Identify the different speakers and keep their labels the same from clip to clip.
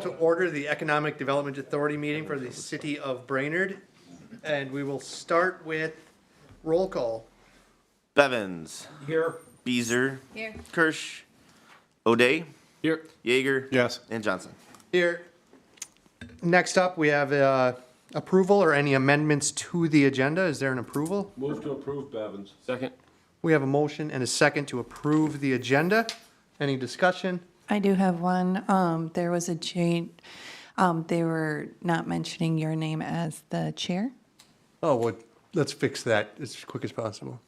Speaker 1: to order the Economic Development Authority meeting for the city of Brainerd. And we will start with roll call.
Speaker 2: Bevins.
Speaker 3: Here.
Speaker 2: Beezer.
Speaker 4: Here.
Speaker 2: Kirsch. O'Day.
Speaker 3: Here.
Speaker 2: Yeager.
Speaker 3: Yes.
Speaker 2: And Johnson.
Speaker 1: Here. Next up, we have approval or any amendments to the agenda. Is there an approval?
Speaker 3: Move to approve, Bevins. Second.
Speaker 1: We have a motion and a second to approve the agenda. Any discussion?
Speaker 4: I do have one. There was a change. They were not mentioning your name as the chair.
Speaker 1: Oh, well, let's fix that as quick as possible.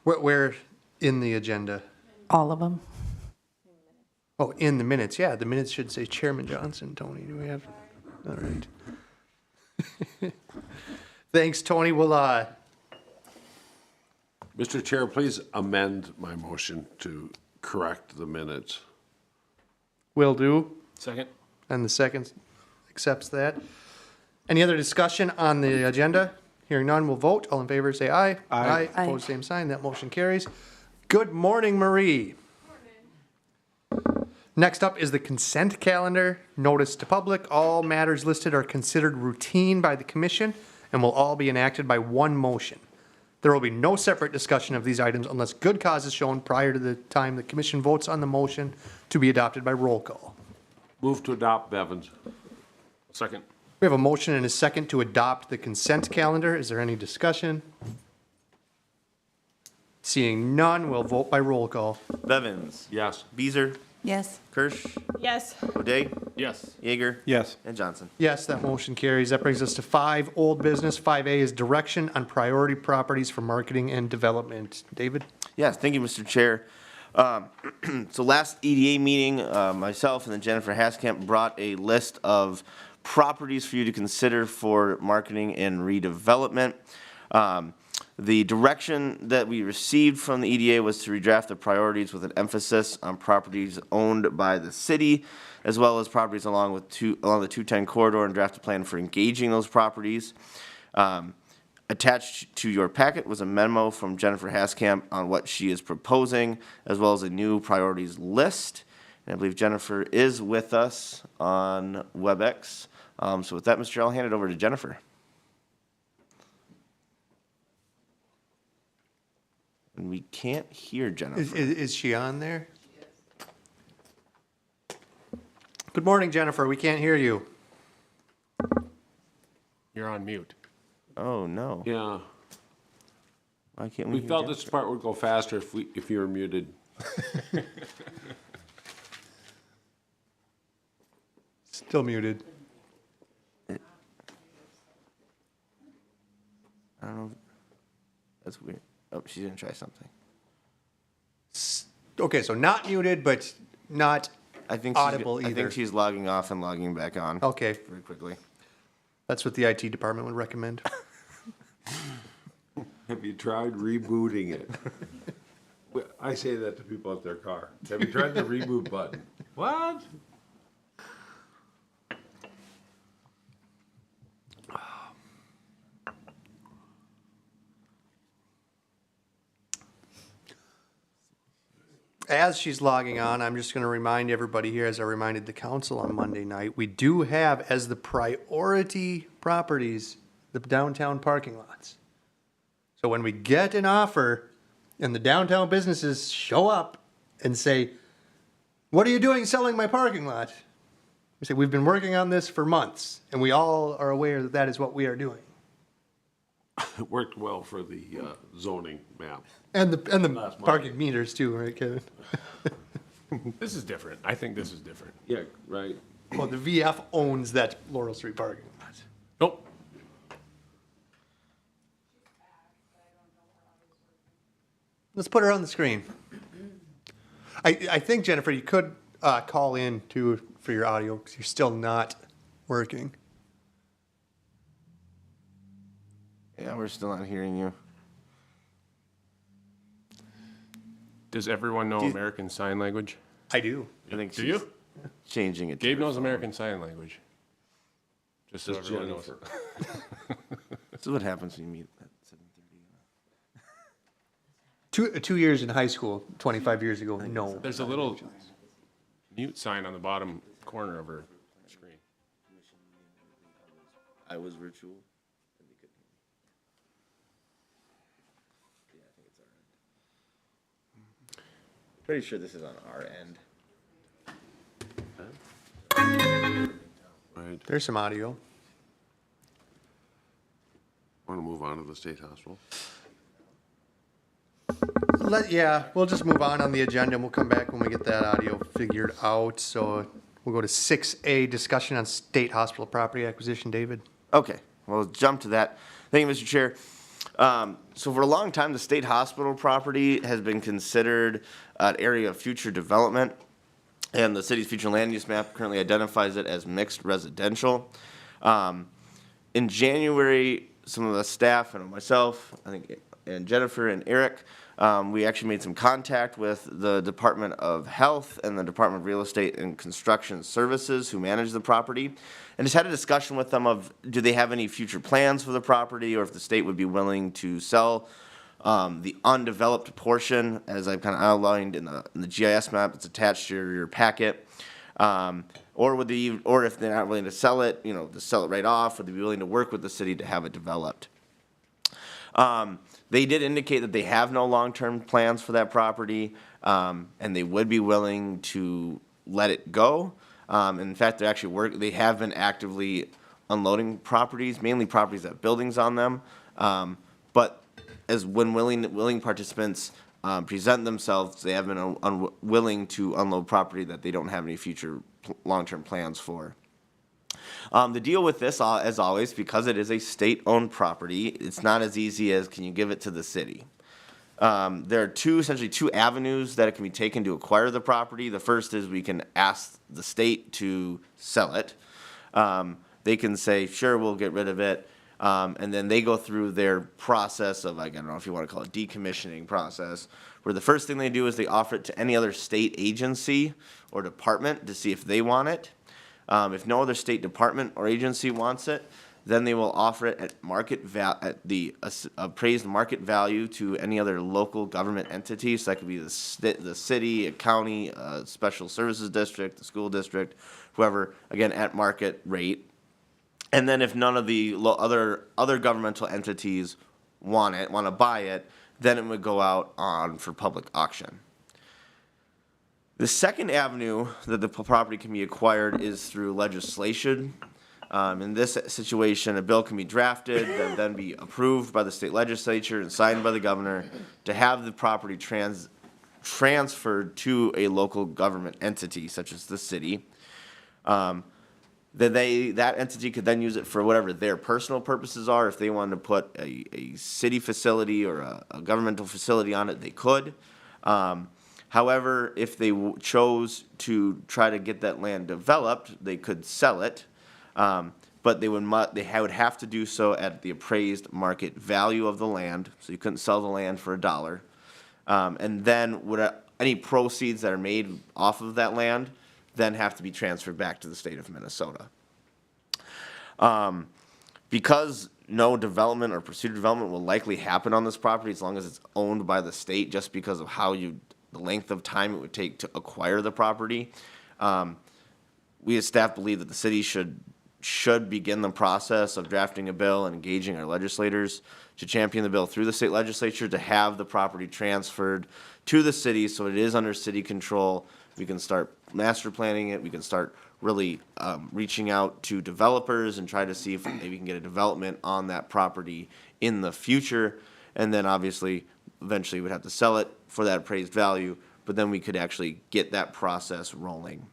Speaker 1: Where in the agenda?
Speaker 4: All of them.
Speaker 1: Oh, in the minutes. Yeah, the minutes should say Chairman Johnson. Tony, do we have? All right. Thanks, Tony. We'll
Speaker 5: Mr. Chair, please amend my motion to correct the minutes.
Speaker 1: will do.
Speaker 3: Second.
Speaker 1: And the second accepts that. Any other discussion on the agenda? Hearing none, we'll vote. All in favor, say aye.
Speaker 3: Aye.
Speaker 4: Aye.
Speaker 1: Opposed, same sign. That motion carries. Good morning, Marie. Next up is the consent calendar. Notice to public, all matters listed are considered routine by the commission and will all be enacted by one motion. There will be no separate discussion of these items unless good cause is shown prior to the time the commission votes on the motion to be adopted by roll call.
Speaker 5: Move to adopt, Bevins.
Speaker 3: Second.
Speaker 1: We have a motion and a second to adopt the consent calendar. Is there any discussion? Seeing none, we'll vote by roll call.
Speaker 2: Bevins.
Speaker 5: Yes.
Speaker 2: Beezer.
Speaker 4: Yes.
Speaker 2: Kirsch.
Speaker 4: Yes.
Speaker 2: O'Day.
Speaker 3: Yes.
Speaker 2: Yeager.
Speaker 3: Yes.
Speaker 2: And Johnson.
Speaker 1: Yes, that motion carries. That brings us to 5, old business. 5A is direction on priority properties for marketing and development. David?
Speaker 2: Yes, thank you, Mr. Chair. So last EDA meeting, myself and then Jennifer Haskamp brought a list of properties for you to consider for marketing and redevelopment. The direction that we received from the EDA was to redraft the priorities with an emphasis on properties owned by the city, as well as properties along the 210 corridor, and draft a plan for engaging those properties. Attached to your packet was a memo from Jennifer Haskamp on what she is proposing, as well as a new priorities list. And I believe Jennifer is with us on WebEx. So with that, Mr. Chair, I'll hand it over to Jennifer. And we can't hear Jennifer.
Speaker 1: Is she on there? Good morning, Jennifer. We can't hear you.
Speaker 6: You're on mute.
Speaker 2: Oh, no.
Speaker 5: Yeah.
Speaker 2: Why can't we
Speaker 5: We
Speaker 2: hear
Speaker 5: felt
Speaker 2: Jennifer?
Speaker 5: this part would go faster if you were muted.
Speaker 1: Still muted.
Speaker 2: I don't know. That's weird. Oh, she's going to try something.
Speaker 1: Okay, so not muted, but not
Speaker 2: I think
Speaker 1: audible
Speaker 2: I
Speaker 1: either.
Speaker 2: think she's logging off and logging back on.
Speaker 1: Okay,
Speaker 2: Very quickly.
Speaker 1: that's what the IT department would recommend.
Speaker 5: Have you tried rebooting it? I say that to people at their car. Have you tried the reboot button? What?
Speaker 1: As she's logging on, I'm just going to remind everybody here, as I reminded the council on Monday night, we do have as the priority properties the downtown parking lots. So when we get an offer and the downtown businesses show up and say, "What are you doing selling my parking lot?" We say, "We've been working on this for months, and we all are aware that that is what we are doing."
Speaker 5: It worked well for the zoning map.
Speaker 1: And the
Speaker 5: Last month.
Speaker 1: parking meters too, right, Kevin?
Speaker 6: This is different. I think this is different.
Speaker 5: Yeah, right.
Speaker 1: Well, the VF owns that Laurel Street parking lot.
Speaker 6: Nope.
Speaker 1: Let's put her on the screen. I think, Jennifer, you could call in too for your audio because you're still not working.
Speaker 2: Yeah, we're still not hearing you.
Speaker 6: Does everyone know
Speaker 2: Do you-
Speaker 6: American Sign Language?
Speaker 1: I do.
Speaker 2: I think
Speaker 6: Do
Speaker 2: she's
Speaker 6: you?
Speaker 2: changing it. to
Speaker 6: Gabe
Speaker 2: her
Speaker 6: knows
Speaker 2: phone.
Speaker 6: American Sign Language. Just so
Speaker 5: Just
Speaker 6: everyone knows.
Speaker 5: Jennifer.
Speaker 2: This is what happens when you meet at 7:30.
Speaker 1: 2 years in high school, 25 years ago, no.
Speaker 6: There's a little mute sign on the bottom corner of her screen.
Speaker 2: I was virtual. and they couldn't hear me. Yeah, I think it's our end. Pretty sure this is on our end.
Speaker 5: Right,
Speaker 1: There's some audio.
Speaker 5: want to move on to the state hospital?
Speaker 1: Yeah, we'll just move on the agenda and we'll come back when we get that audio figured out. So we'll go to 6A, discussion on state hospital property acquisition. David?
Speaker 2: Okay, well, let's jump to that. Thank you, Mr. Chair. So for a long time, the state hospital property has been considered an area of future development, and the city's future land use map currently identifies it as mixed residential. In January, some of the staff and myself, I think, and Jennifer and Eric, we actually made some contact with the Department of Health and the Department of Real Estate and Construction Services who manage the property, and just had a discussion with them of, do they have any future plans for the property, or if the state would be willing to sell the undeveloped portion, as I've kind of outlined in the GIS map that's attached to your packet. Or if they're not willing to sell it, to sell it right off, would they be willing to work with the city to have it developed? They did indicate that they have no long-term plans for that property, and they would be willing to let it go. In fact, they have been actively unloading properties, mainly properties that have buildings on them. But as when willing participants present themselves, they have been unwilling to unload property that they don't have any future long-term plans for. The deal with this, as always, because it is a state-owned property, it's not as easy as, can you give it to the city? There are essentially two avenues that it can be taken to acquire the property. The first is we can ask the state to sell it. They can say, sure, we'll get rid of it. And then they go through their process of, I don't know if you want to call it decommissioning process, where the first thing they do is they offer it to any other state agency or department to see if they want it. If no other state department or agency wants it, then they will offer it at at the appraised market value to any other local government entity. So that could be the city, a county, a special services district, the school district, whoever, again, at market rate. And then if none of the other governmental entities want to buy it, then it would go out on for public auction. The second avenue that the property can be acquired is through legislation. In this situation, a bill can be drafted, then be approved by the state legislature and signed by the governor to have the property transferred to a local government entity, such as the city. That entity could then use it for whatever their personal purposes are. If they wanted to put a city facility or a governmental facility on it, they could. However, if they chose to try to get that land developed, they could sell it, but they would have to do so at the appraised market value of the land. So you couldn't sell the land for $1, and then any proceeds that are made off of that land then have to be transferred back to the state of Minnesota. Because no development or pursuit of development will likely happen on this property as long as it's owned by the state, just because of the length of time it would take to acquire the property. We as staff believe that the city should begin the process of drafting a bill and engaging our legislators to champion the bill through the state legislature to have the property transferred to the city so it is under city control. We can start master planning it. We can start really reaching out to developers and try to see if maybe we can get a development on that property in the future. And then obviously, eventually we'd have to sell it for that appraised value, but then we could actually get that process rolling.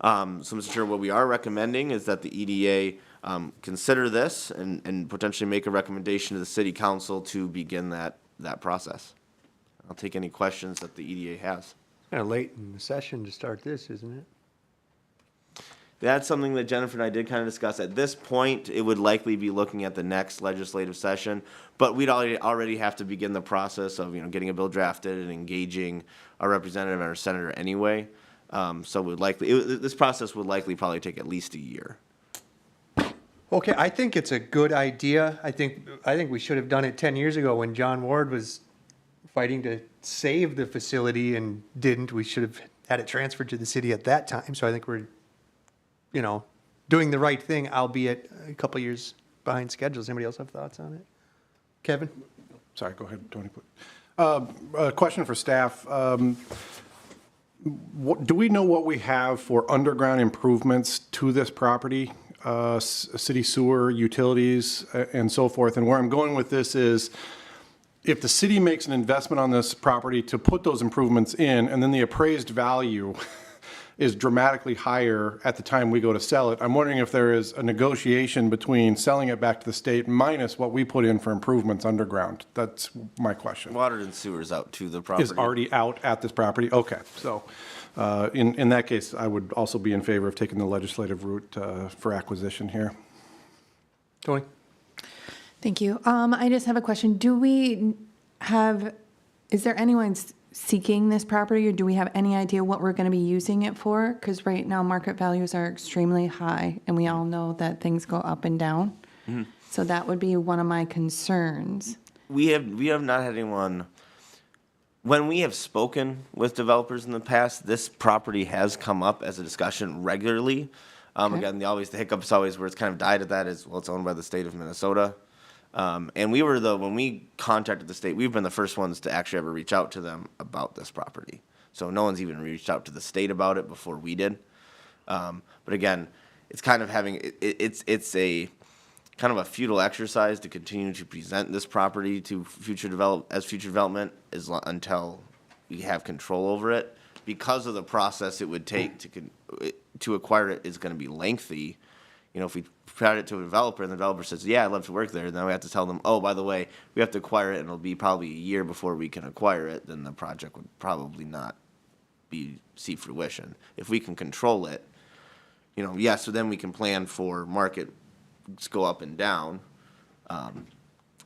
Speaker 2: So Mr. Chair, what we are recommending is that the EDA consider this and potentially make a recommendation to the city council to begin that process. I'll take any questions that the EDA has.
Speaker 1: Kind of late in the session to start this, isn't it?
Speaker 2: That's something that Jennifer and I did kind of discuss. At this point, it would likely be looking at the next legislative session, but we'd already have to begin the process of getting a bill drafted and engaging our representative and our senator anyway. So this process would likely probably take at least a year.
Speaker 1: Okay, I think it's a good idea. I think we should have done it 10 years ago when John Ward was fighting to save the facility and didn't. We should have had it transferred to the city at that time. So I think we're you know, doing the right thing, albeit a couple years behind schedule. Does anybody else have thoughts on it? Kevin?
Speaker 7: Sorry, go ahead, Tony. A question for staff. Do we know what we have for underground improvements to this property? City sewer, utilities, and so forth. And where I'm going with this is, if the city makes an investment on this property to put those improvements in, and then the appraised value is dramatically higher at the time we go to sell it, I'm wondering if there is a negotiation between selling it back to the state minus what we put in for improvements underground. That's my question.
Speaker 2: Water and sewer's out to the property.
Speaker 7: Is already out at this property? Okay, so in that case, I would also be in favor of taking the legislative route for acquisition here.
Speaker 1: Tony?
Speaker 4: Thank you. I just have a question. Is there anyone seeking this property, or do we have any idea what we're going to be using it for? Because right now, market values are extremely high, and we all know that things go up and down. So that would be one of my concerns.
Speaker 2: We have not had anyone. When we have spoken with developers in the past, this property has come up as a discussion regularly.
Speaker 4: Okay.
Speaker 2: Again, the hiccup's always where it's kind of died at that is, well, it's owned by the state of Minnesota. And when we contacted the state, we've been the first ones to actually ever reach out to them about this property. So no one's even reached out to the state about it before we did. But again, it's kind of it's a kind of a futile exercise to continue to present this property to future development until we have control over it, because of the process it would take to acquire it is going to be lengthy. You know, if we provide it to a developer and the developer says, yeah, I'd love to work there, then we have to tell them, oh, by the way, we have to acquire it and it'll be probably a year before we can acquire it, then the project would probably not see fruition. If we can control it, you know, so then we can plan for markets go up and down. So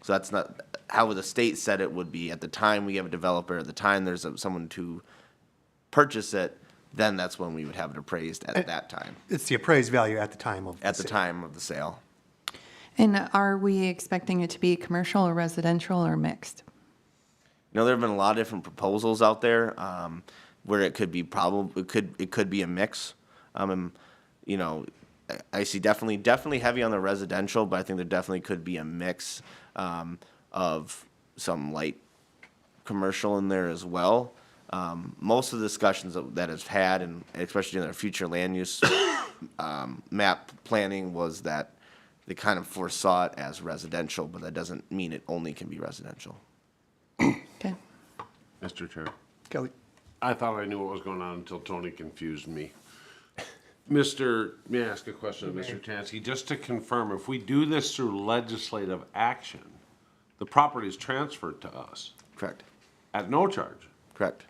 Speaker 2: that's not how the state said it would be. At the time we have a developer, at the time there's someone to purchase it, then that's when we would have it appraised at that time.
Speaker 1: It's the appraised value at the time of
Speaker 2: At the time of the sale.
Speaker 4: And are we expecting it to be commercial or residential or mixed?
Speaker 2: You know, there have been a lot of different proposals out there where it could be it could be a mix. You know, I see definitely heavy on the residential, but I think there definitely could be a mix of some light commercial in there as well. Most of the discussions that has had, and especially in our future land use map planning, was that they kind of foresaw it as residential, but that doesn't mean it only can be residential.
Speaker 4: Okay.
Speaker 5: Mr. Chair.
Speaker 1: Kelly?
Speaker 5: I thought I knew what was going on until Tony confused me. May I ask a question of Mr. Tansky? Just to confirm, if we do this through legislative action, the property is transferred to us
Speaker 2: Correct.
Speaker 5: at no charge,
Speaker 2: Correct.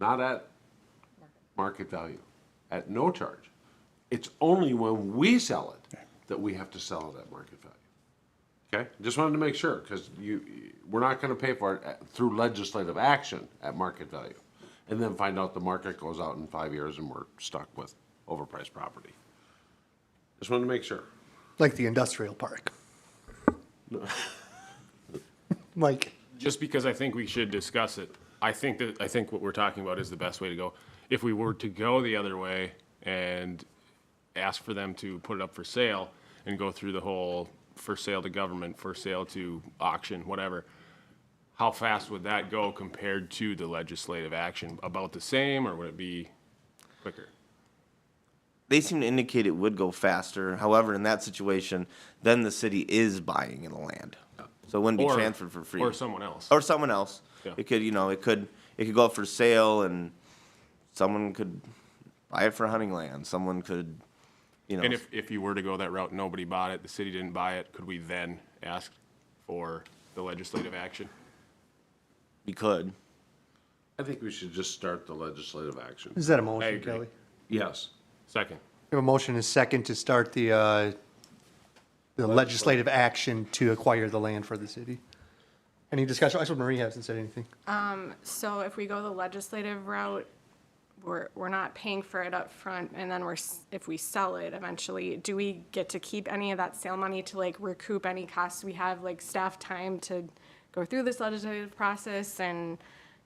Speaker 5: not at market value, at no charge. It's only when we sell it that we have to sell it at market value. Okay? Just wanted to make sure, because we're not going to pay for it through legislative action at market value, and then find out the market goes out in 5 years and we're stuck with overpriced property. Just wanted to make sure.
Speaker 1: Like the industrial park. Mike?
Speaker 6: Just because I think we should discuss it, I think what we're talking about is the best way to go. If we were to go the other way and ask for them to put it up for sale and go through the whole for sale to government, for sale to auction, whatever, how fast would that go compared to the legislative action? About the same, or would it be quicker?
Speaker 2: They seem to indicate it would go faster. However, in that situation, then the city is buying in the land. So it wouldn't be transferred for free.
Speaker 6: Or someone else.
Speaker 2: Or someone else.
Speaker 6: Yeah.
Speaker 2: It could, it could go up for sale, and someone could buy it for hunting land. Someone could,
Speaker 6: And if you were to go that route, nobody bought it, the city didn't buy it, could we then ask for the legislative action?
Speaker 2: you could.
Speaker 5: I think we should just start the legislative action.
Speaker 1: Is that a
Speaker 6: I
Speaker 1: motion,
Speaker 6: agree.
Speaker 1: Kelly?
Speaker 5: Yes.
Speaker 6: Second.
Speaker 1: We have a motion and a second to start the legislative action to acquire the land for the city. Any discussion? I saw Marie hasn't said anything.
Speaker 8: So if we go the legislative route, we're not paying for it up front, and then if we sell it eventually, do we get to keep any of that sale money to like recoup any costs we have, like staff time to go through this legislative process? And,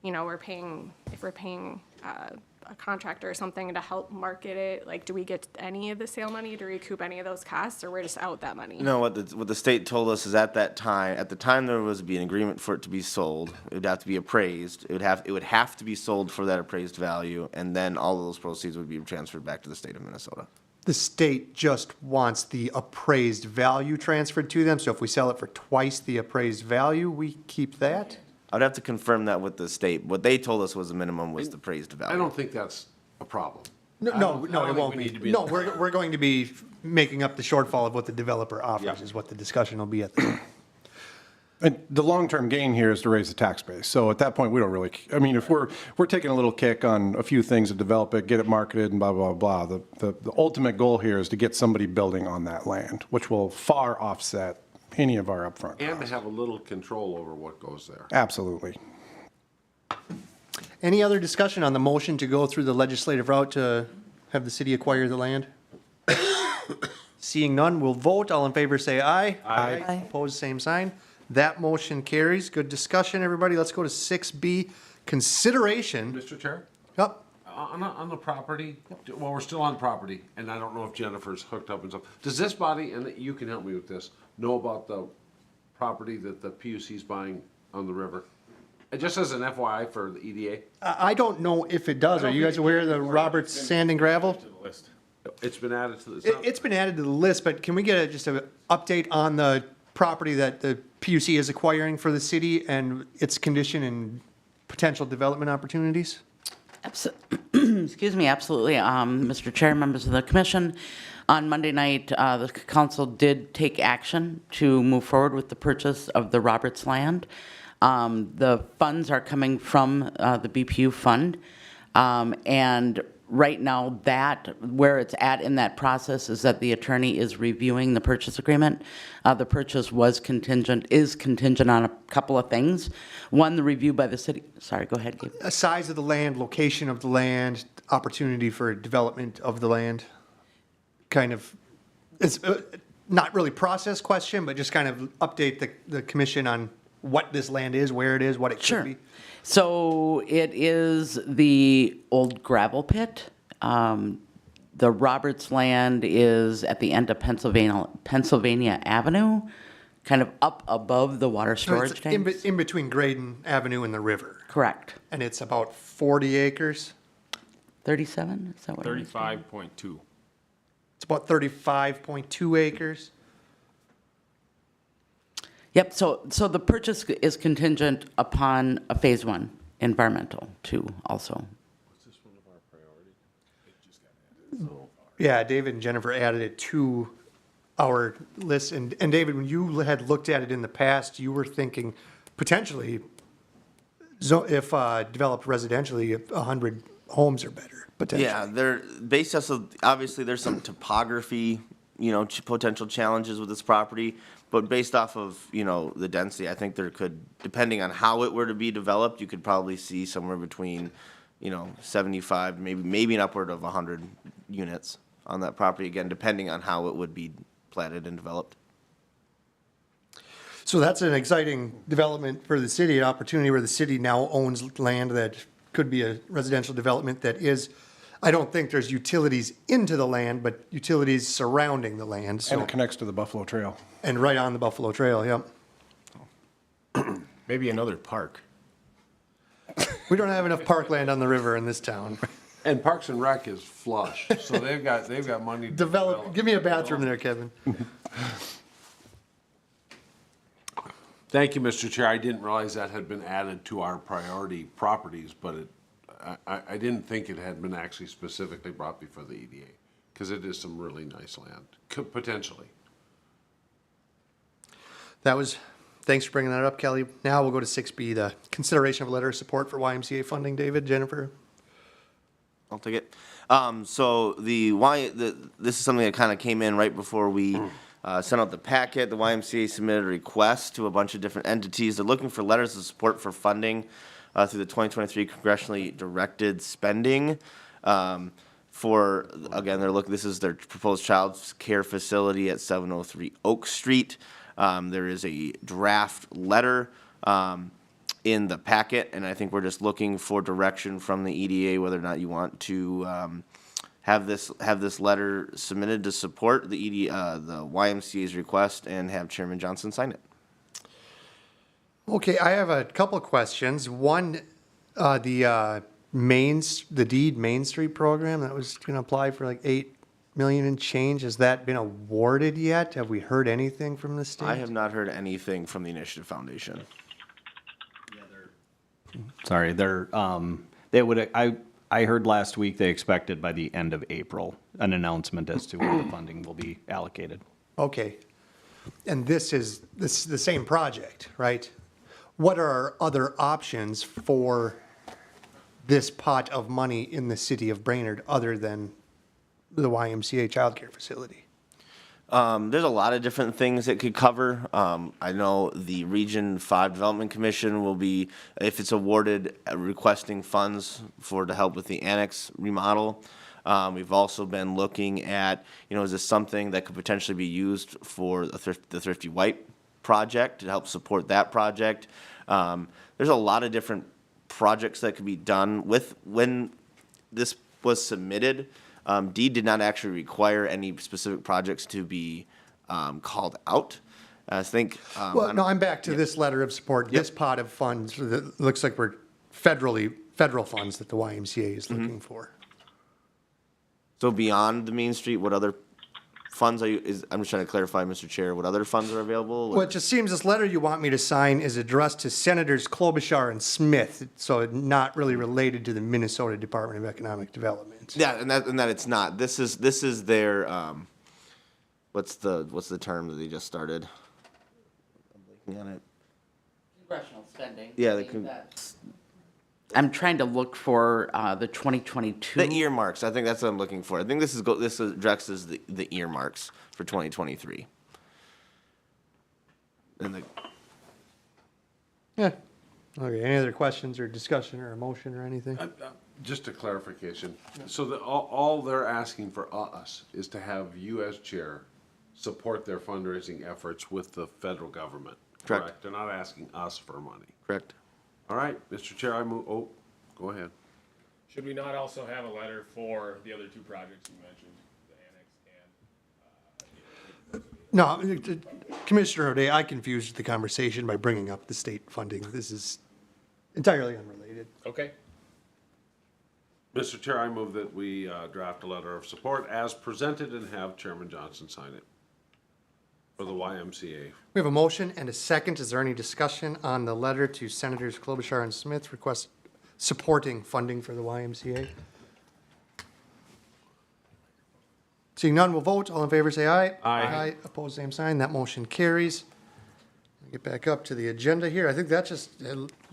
Speaker 8: if we're paying a contractor or something to help market it? Like, do we get any of the sale money to recoup any of those costs, or we're just out that money?
Speaker 2: No, what the state told us is at the time there was be an agreement for it to be sold, it would have to be appraised, it would have to be sold for that appraised value, and then all of those proceeds would be transferred back to the state of Minnesota.
Speaker 1: The state just wants the appraised value transferred to them, so if we sell it for twice the appraised value, we keep that?
Speaker 2: I'd have to confirm that with the state. What they told us was the minimum was the appraised value.
Speaker 5: I don't think that's a problem.
Speaker 1: No,
Speaker 5: I don't
Speaker 1: it
Speaker 5: think
Speaker 1: won't
Speaker 5: we
Speaker 1: be.
Speaker 5: need to be-
Speaker 1: No, we're going to be making up the shortfall of what the developer offers,
Speaker 5: Yeah.
Speaker 1: is what the discussion will be at the time.
Speaker 7: And the long-term gain here is to raise the tax base. So at that point, we don't really, I mean, if we're taking a little kick on a few things to develop it, get it marketed and blah, blah, blah, the ultimate goal here is to get somebody building on that land, which will far offset any of our upfront
Speaker 5: And to
Speaker 7: costs.
Speaker 5: have a little control over what goes there.
Speaker 7: Absolutely.
Speaker 1: Any other discussion on the motion to go through the legislative route to have the city acquire the land? Seeing none, we'll vote. All in favor, say aye.
Speaker 4: Aye.
Speaker 1: Opposed, same sign. That motion carries. Good discussion, everybody. Let's go to 6B, consideration.
Speaker 5: Mr. Chair?
Speaker 1: Yep.
Speaker 5: On the property, well, we're still on property, and I don't know if Jennifer's hooked up and stuff. Does this body, and you can help me with this, know about the property that the PUC's buying on the river? Just as an FYI for the EDA,
Speaker 1: I don't know if it does. Are you guys aware of the Roberts Sand and Gravel?
Speaker 6: To the list.
Speaker 5: it's been added to the.
Speaker 1: It's been added to the list, but can we get just an update on the property that the PUC is acquiring for the city and its condition and potential development opportunities?
Speaker 9: Excuse me, absolutely. Mr. Chair, members of the commission, on Monday night, the council did take action to move forward with the purchase of the Roberts land. The funds are coming from the BPU fund, and right now, where it's at in that process is that the attorney is reviewing the purchase agreement. The purchase is contingent on a couple of things. One, the review by the city, sorry, go ahead, Gabe.
Speaker 1: Size of the land, location of the land, opportunity for development of the land. Kind of, it's not really process question, but just kind of update the commission on what this land is, where it is, what it
Speaker 9: Sure.
Speaker 1: could be.
Speaker 9: So it is the old gravel pit. The Roberts land is at the end of Pennsylvania Avenue, kind of up above the water
Speaker 1: So
Speaker 9: storage
Speaker 1: it's
Speaker 9: tanks.
Speaker 1: in between Graydon Avenue and the river.
Speaker 9: Correct.
Speaker 1: And it's about 40 acres.
Speaker 9: 37, is that what it is?
Speaker 6: 35.2.
Speaker 1: It's about 35.2 acres.
Speaker 9: Yep, so the purchase is contingent upon a phase one environmental too, also.
Speaker 1: Yeah, David and Jennifer added it to our list. And David, when you had looked at it in the past, you were thinking potentially, if developed residentially, 100 homes are better, potentially.
Speaker 2: Yeah, they're based on, obviously, there's some topography, potential challenges with this property, but based off of, the density, I think there could, depending on how it were to be developed, you could probably see somewhere between, 75, maybe an upward of 100 units on that property, again, depending on how it would be platted and developed.
Speaker 1: So that's an exciting development for the city, an opportunity where the city now owns land that could be a residential development that is, I don't think there's utilities into the land, but utilities surrounding the land.
Speaker 7: And
Speaker 1: So,
Speaker 7: it connects to the Buffalo Trail.
Speaker 1: and right on the Buffalo Trail, yep.
Speaker 6: Maybe another park.
Speaker 1: We don't have enough parkland on the river in this town.
Speaker 5: And Parks and Rec is flush, so they've got money to
Speaker 1: Develop, give me a bathroom there, Kevin.
Speaker 5: Thank you, Mr. Chair. I didn't realize that had been added to our priority properties, but I didn't think it had been actually specifically brought before the EDA, because it is some really nice land, potentially.
Speaker 1: Thanks for bringing that up, Kelly. Now we'll go to 6B, the consideration of a letter of support for YMCA funding. David, Jennifer?
Speaker 2: I'll take it. So this is something that kind of came in right before we sent out the packet. The YMCA submitted a request to a bunch of different entities. They're looking for letters of support for funding through the 2023 congressionally directed spending. This is their proposed child care facility at 703 Oak Street. There is a draft letter in the packet, and I think we're just looking for direction from the EDA whether or not you want to have this letter submitted to support the the YMCA's request and have Chairman Johnson sign it.
Speaker 1: Okay, I have a couple of questions. One, the deed Main Street program that was going to apply for like 8 million and change, has that been awarded yet? Have we heard anything from the state?
Speaker 2: I have not heard anything from the Initiative Foundation.
Speaker 10: Sorry, I heard last week they expected by the end of April an announcement as to where the funding will be allocated.
Speaker 1: Okay. And this is the same project, right? What are our other options for this pot of money in the city of Brainerd other than the YMCA childcare facility?
Speaker 2: There's a lot of different things it could cover. I know the Region 5 Development Commission will be, if it's awarded, requesting funds to help with the annex remodel. We've also been looking at, is this something that could potentially be used for the Thrifty White project to help support that project? There's a lot of different projects that could be done when this was submitted. Deed did not actually require any specific projects to be called out. I think.
Speaker 1: Well, no, I'm back to this letter of support, this pot of funds that looks like we're federal funds that the YMCA is looking for.
Speaker 2: So beyond the Main Street, what other funds I'm just trying to clarify, Mr. Chair, what other funds are available?
Speaker 1: Well, it just seems this letter you want me to sign is addressed to Senators Klobuchar and Smith, so not really related to the Minnesota Department of Economic Development.
Speaker 2: Yeah, and that it's not. This is their what's the term that they just started? I'm blanking on it.
Speaker 9: Congressional spending.
Speaker 2: Yeah,
Speaker 9: I'm trying to look for the 2022.
Speaker 2: The earmarks. I think that's what I'm looking for. I think this addresses the earmarks for 2023. And
Speaker 1: Yeah. Okay, any other questions or discussion or a motion or anything?
Speaker 5: Just a clarification. So all they're asking for us is to have you as chair support their fundraising efforts with the federal government.
Speaker 2: Correct.
Speaker 5: They're not asking us for money.
Speaker 2: correct.
Speaker 5: All right, Mr. Chair, I move, go ahead.
Speaker 6: Should we not also have a letter for the other two projects you mentioned, the annex and?
Speaker 1: No, Commissioner O'Day, I confused the conversation by bringing up the state funding. This is entirely unrelated.
Speaker 6: Okay.
Speaker 5: Mr. Chair, I move that we draft a letter of support as presented and have Chairman Johnson sign it for the YMCA.
Speaker 1: We have a motion and a second. Is there any discussion on the letter to Senators Klobuchar and Smith supporting funding for the YMCA? Seeing none, we'll vote. All in favor, say aye.
Speaker 5: Aye.
Speaker 1: Opposed, same sign. That motion carries. Get back up to the agenda here. I think that just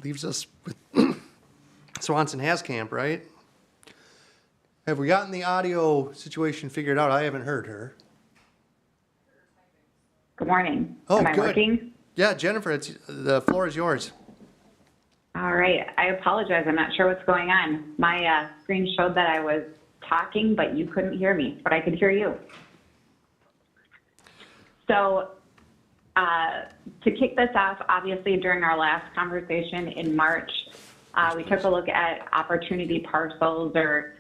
Speaker 1: leaves us with Swanson Hascamp, right? Have we gotten the audio situation figured out? I haven't heard her.
Speaker 11: Good morning.
Speaker 1: Oh,
Speaker 11: Am I
Speaker 1: good.
Speaker 11: working?
Speaker 1: Yeah, Jennifer, the floor is yours.
Speaker 11: All right. I apologize. I'm not sure what's going on. My screen showed that I was talking, but you couldn't hear me, but I could hear you. So to kick this off, obviously during our last conversation in March, we took a look at opportunity parcels or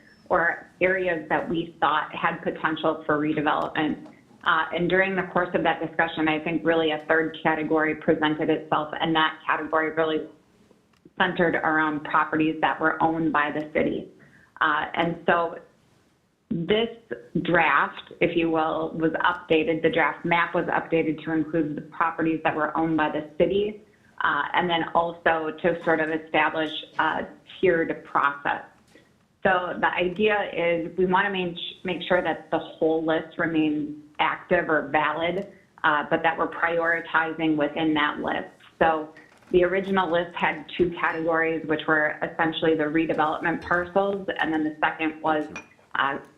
Speaker 11: areas that we thought had potential for redevelopment. And during the course of that discussion, I think really a third category presented itself, and that category really centered around properties that were owned by the city. And so this draft, if you will, was updated. The draft map was updated to include the properties that were owned by the city, and then also to sort of establish a tiered process. So the idea is we want to make sure that the whole list remains active or valid, but that we're prioritizing within that list. So the original list had two categories, which were essentially the redevelopment parcels, and then the second was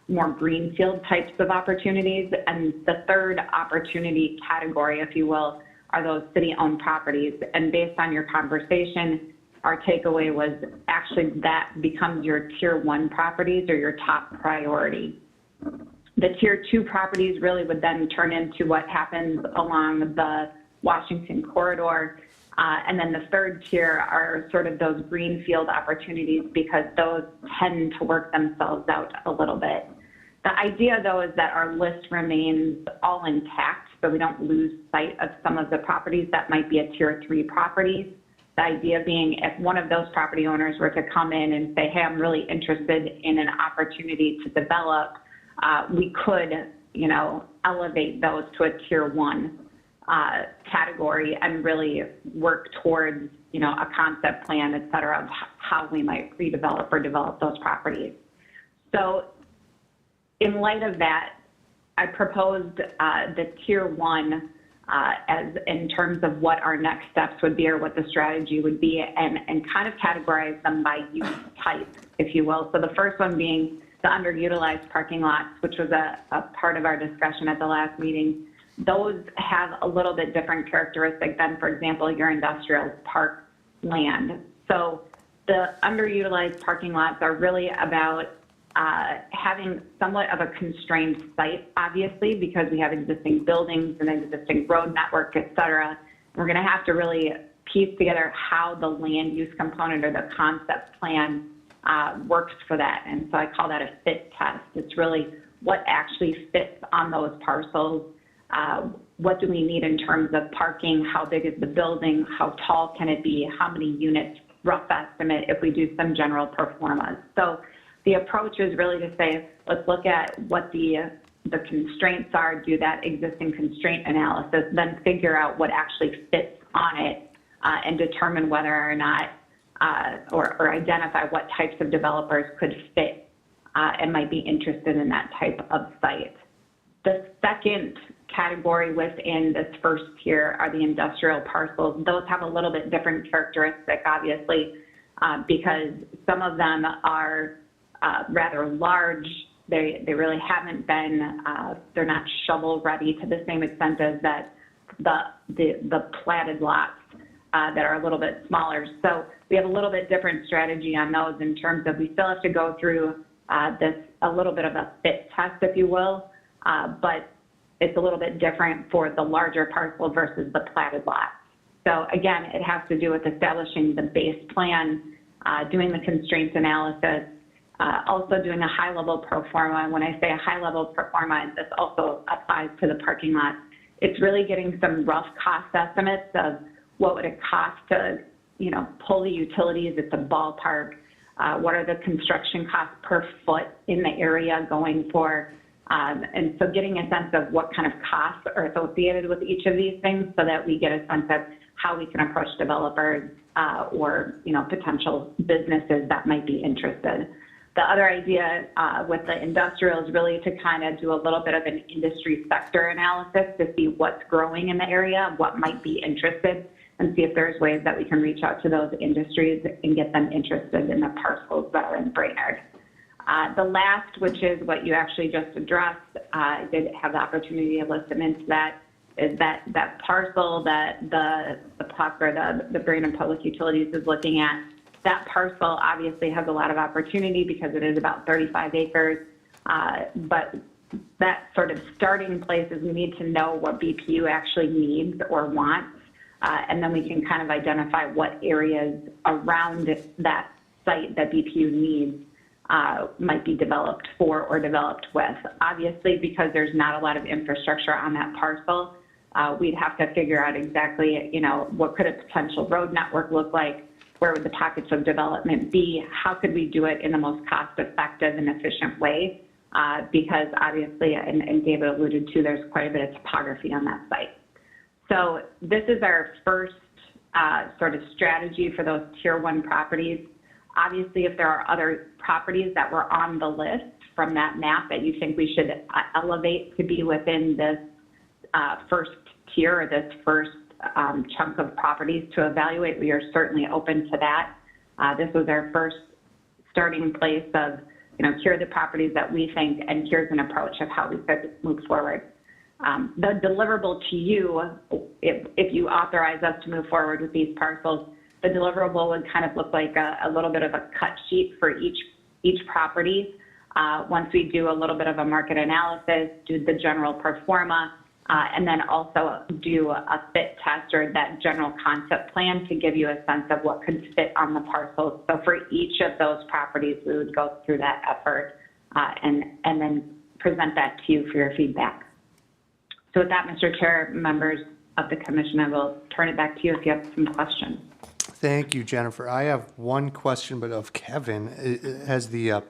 Speaker 11: more greenfield types of opportunities. And the third opportunity category, if you will, are those city-owned properties. And based on your conversation, our takeaway was actually that becomes your tier 1 properties or your top priority. The tier 2 properties really would then turn into what happens along the Washington corridor, And then the third tier are sort of those greenfield opportunities because those tend to work themselves out a little bit. The idea, though, is that our list remains all intact, so we don't lose sight of some of the properties that might be a tier 3 properties. The idea being if one of those property owners were to come in and say, hey, I'm really interested in an opportunity to develop, we could, elevate those to a tier 1 category and really work towards, a concept plan, et cetera, of how we might redevelop or develop those properties. So in light of that, I proposed the tier 1 as in terms of what our next steps would be or what the strategy would be and kind of categorize them by use type, if you will. So the first one being the underutilized parking lots, which was a part of our discussion at the last meeting. Those have a little bit different characteristic than, for example, your industrial park land. So the underutilized parking lots are really about having somewhat of a constrained site, obviously, because we have existing buildings and existing road network, et cetera. We're going to have to really piece together how the land use component or the concept plan works for that. And so I call that a fit test. It's really what actually fits on those parcels. What do we need in terms of parking? How big is the building? How tall can it be? How many units? Rough estimate if we do some general pro formas. So the approach is really to say, let's look at what the constraints are, do that existing constraint analysis, then figure out what actually fits on it and determine whether or not, or identify what types of developers could fit and might be interested in that type of site. The second category within this first tier are the industrial parcels. Those have a little bit different characteristic, obviously, because some of them are rather large. They really haven't been, they're not shovel ready to the same extent as that the platted lots that are a little bit smaller. So we have a little bit different strategy on those in terms of we still have to go through a little bit of a fit test, if you will, but it's a little bit different for the larger parcel versus the platted lot. So again, it has to do with establishing the base plan, doing the constraints analysis, also doing a high-level pro forma. And when I say a high-level pro forma, this also applies to the parking lot. It's really getting some rough cost estimates of what would it cost to, pull the utilities at the ballpark. What are the construction costs per foot in the area going for? And so getting a sense of what kind of costs are associated with each of these things so that we get a sense of how we can approach developers or, potential businesses that might be interested. The other idea with the industrial is really to kind of do a little bit of an industry sector analysis to see what's growing in the area, what might be interested, and see if there's ways that we can reach out to those industries and get them interested in the parcels that are in Brainerd. The last, which is what you actually just addressed, I did have the opportunity to listen into that, is that parcel that the Brainerd Public Utilities is looking at. That parcel obviously has a lot of opportunity because it is about 35 acres, but that sort of starting place is we need to know what BPU actually needs or wants, and then we can kind of identify what areas around that site that BPU needs might be developed for or developed with. Obviously, because there's not a lot of infrastructure on that parcel, we'd have to figure out exactly, what could a potential road network look like? Where would the pockets of development be? How could we do it in the most cost-effective and efficient way? Because obviously, and David alluded to, there's quite a bit of topography on that site. So this is our first sort of strategy for those tier 1 properties. Obviously, if there are other properties that were on the list from that map that you think we should elevate to be within this first tier or this first chunk of properties to evaluate, we are certainly open to that. This was our first starting place of, here are the properties that we think, and here's an approach of how we could move forward. The deliverable to you, if you authorize us to move forward with these parcels, the deliverable would kind of look like a little bit of a cut sheet for each property. Once we do a little bit of a market analysis, do the general pro forma, and then also do a fit test or that general concept plan to give you a sense of what could fit on the parcels. So for each of those properties, we would go through that effort and then present that to you for your feedback. So with that, Mr. Chair, members of the commission, I will turn it back to you if you have some questions.
Speaker 1: Thank you, Jennifer. I have one question, but of Kevin. Has the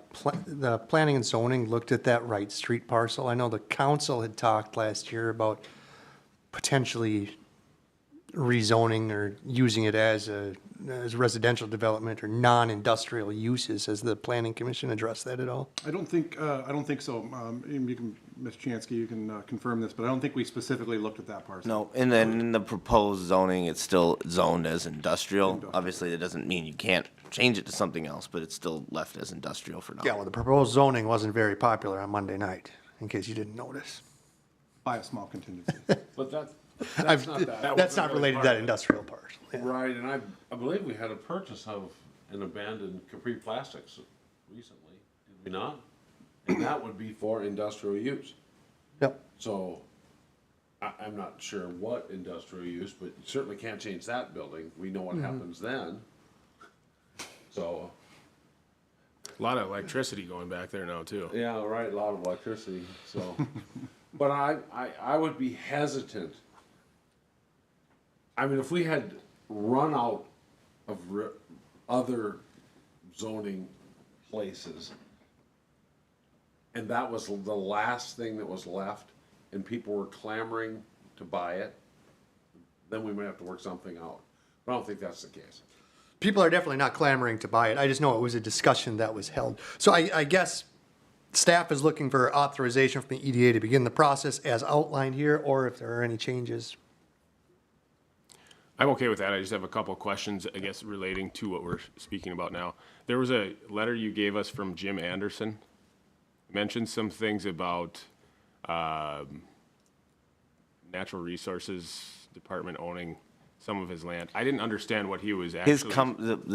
Speaker 1: planning and zoning looked at that Wright Street parcel? I know the council had talked last year about potentially rezoning or using it as residential development or non-industrial uses. Has the planning commission addressed that at all?
Speaker 7: I don't think so. And you can, Ms. Chansky, you can confirm this, but I don't think we specifically looked at that parcel.
Speaker 2: No, and then in the proposed zoning, it's still zoned as industrial. Obviously, that doesn't mean you can't change it to something else, but it's still left as industrial for now.
Speaker 1: Yeah, well, the proposed zoning wasn't very popular on Monday night, in case you didn't notice.
Speaker 7: By a small contingency.
Speaker 5: But that's not that.
Speaker 1: That's not related to that industrial parcel. Yeah.
Speaker 5: Right, and I believe we had a purchase of an abandoned Capri Plastics recently, did we not? And that would be for industrial use.
Speaker 1: Yep.
Speaker 5: So I'm not sure what industrial use, but you certainly can't change that building. We know what happens then. So,
Speaker 6: A lot of electricity going back there now, too.
Speaker 5: yeah, right, a lot of electricity, so. But I would be hesitant. I mean, if we had run out of other zoning places, and that was the last thing that was left, and people were clamoring to buy it, then we might have to work something out. But I don't think that's the case.
Speaker 1: People are definitely not clamoring to buy it. I just know it was a discussion that was held. So I guess staff is looking for authorization from the EDA to begin the process as outlined here, or if there are any changes.
Speaker 6: I'm okay with that. I just have a couple of questions, I guess, relating to what we're speaking about now. There was a letter you gave us from Jim Anderson. Mentioned some things about Natural Resources Department owning some of his land. I didn't understand what he was actually.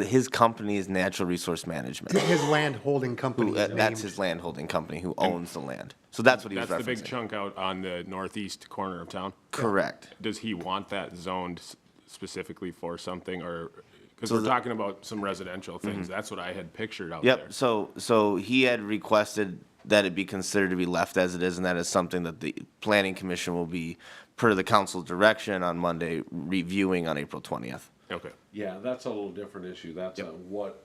Speaker 2: His company is Natural Resource Management.
Speaker 1: His land holding company.
Speaker 2: That's his land holding company who owns the land. So that's what he was referencing.
Speaker 6: That's the big chunk out on the northeast corner of town?
Speaker 2: Correct.
Speaker 6: Does he want that zoned specifically for something, or, because we're talking about some residential things, that's what I had pictured out there.
Speaker 2: Yep, so he had requested that it be considered to be left as it is, and that is something that the planning commission will be, per the council's direction on Monday, reviewing on April 20th.
Speaker 6: Okay.
Speaker 5: Yeah, that's a little different issue. That's what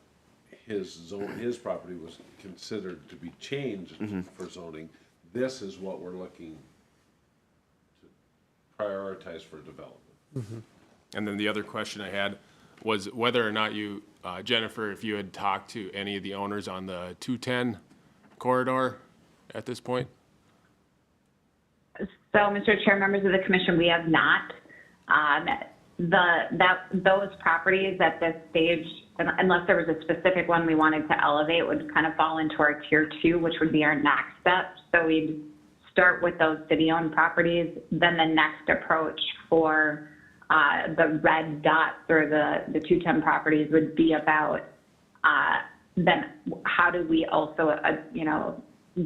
Speaker 5: his property was considered to be changed for zoning. This is what we're looking to prioritize for development.
Speaker 6: And then the other question I had was whether or not you, Jennifer, if you had talked to any of the owners on the 210 corridor at this point?
Speaker 11: So, Mr. Chair, members of the commission, we have not. Those properties at this stage, unless there was a specific one we wanted to elevate, would kind of fall into our tier 2, which would be our next step. So we'd start with those city-owned properties. Then the next approach for the red dots or the 210 properties would be about then how do we also,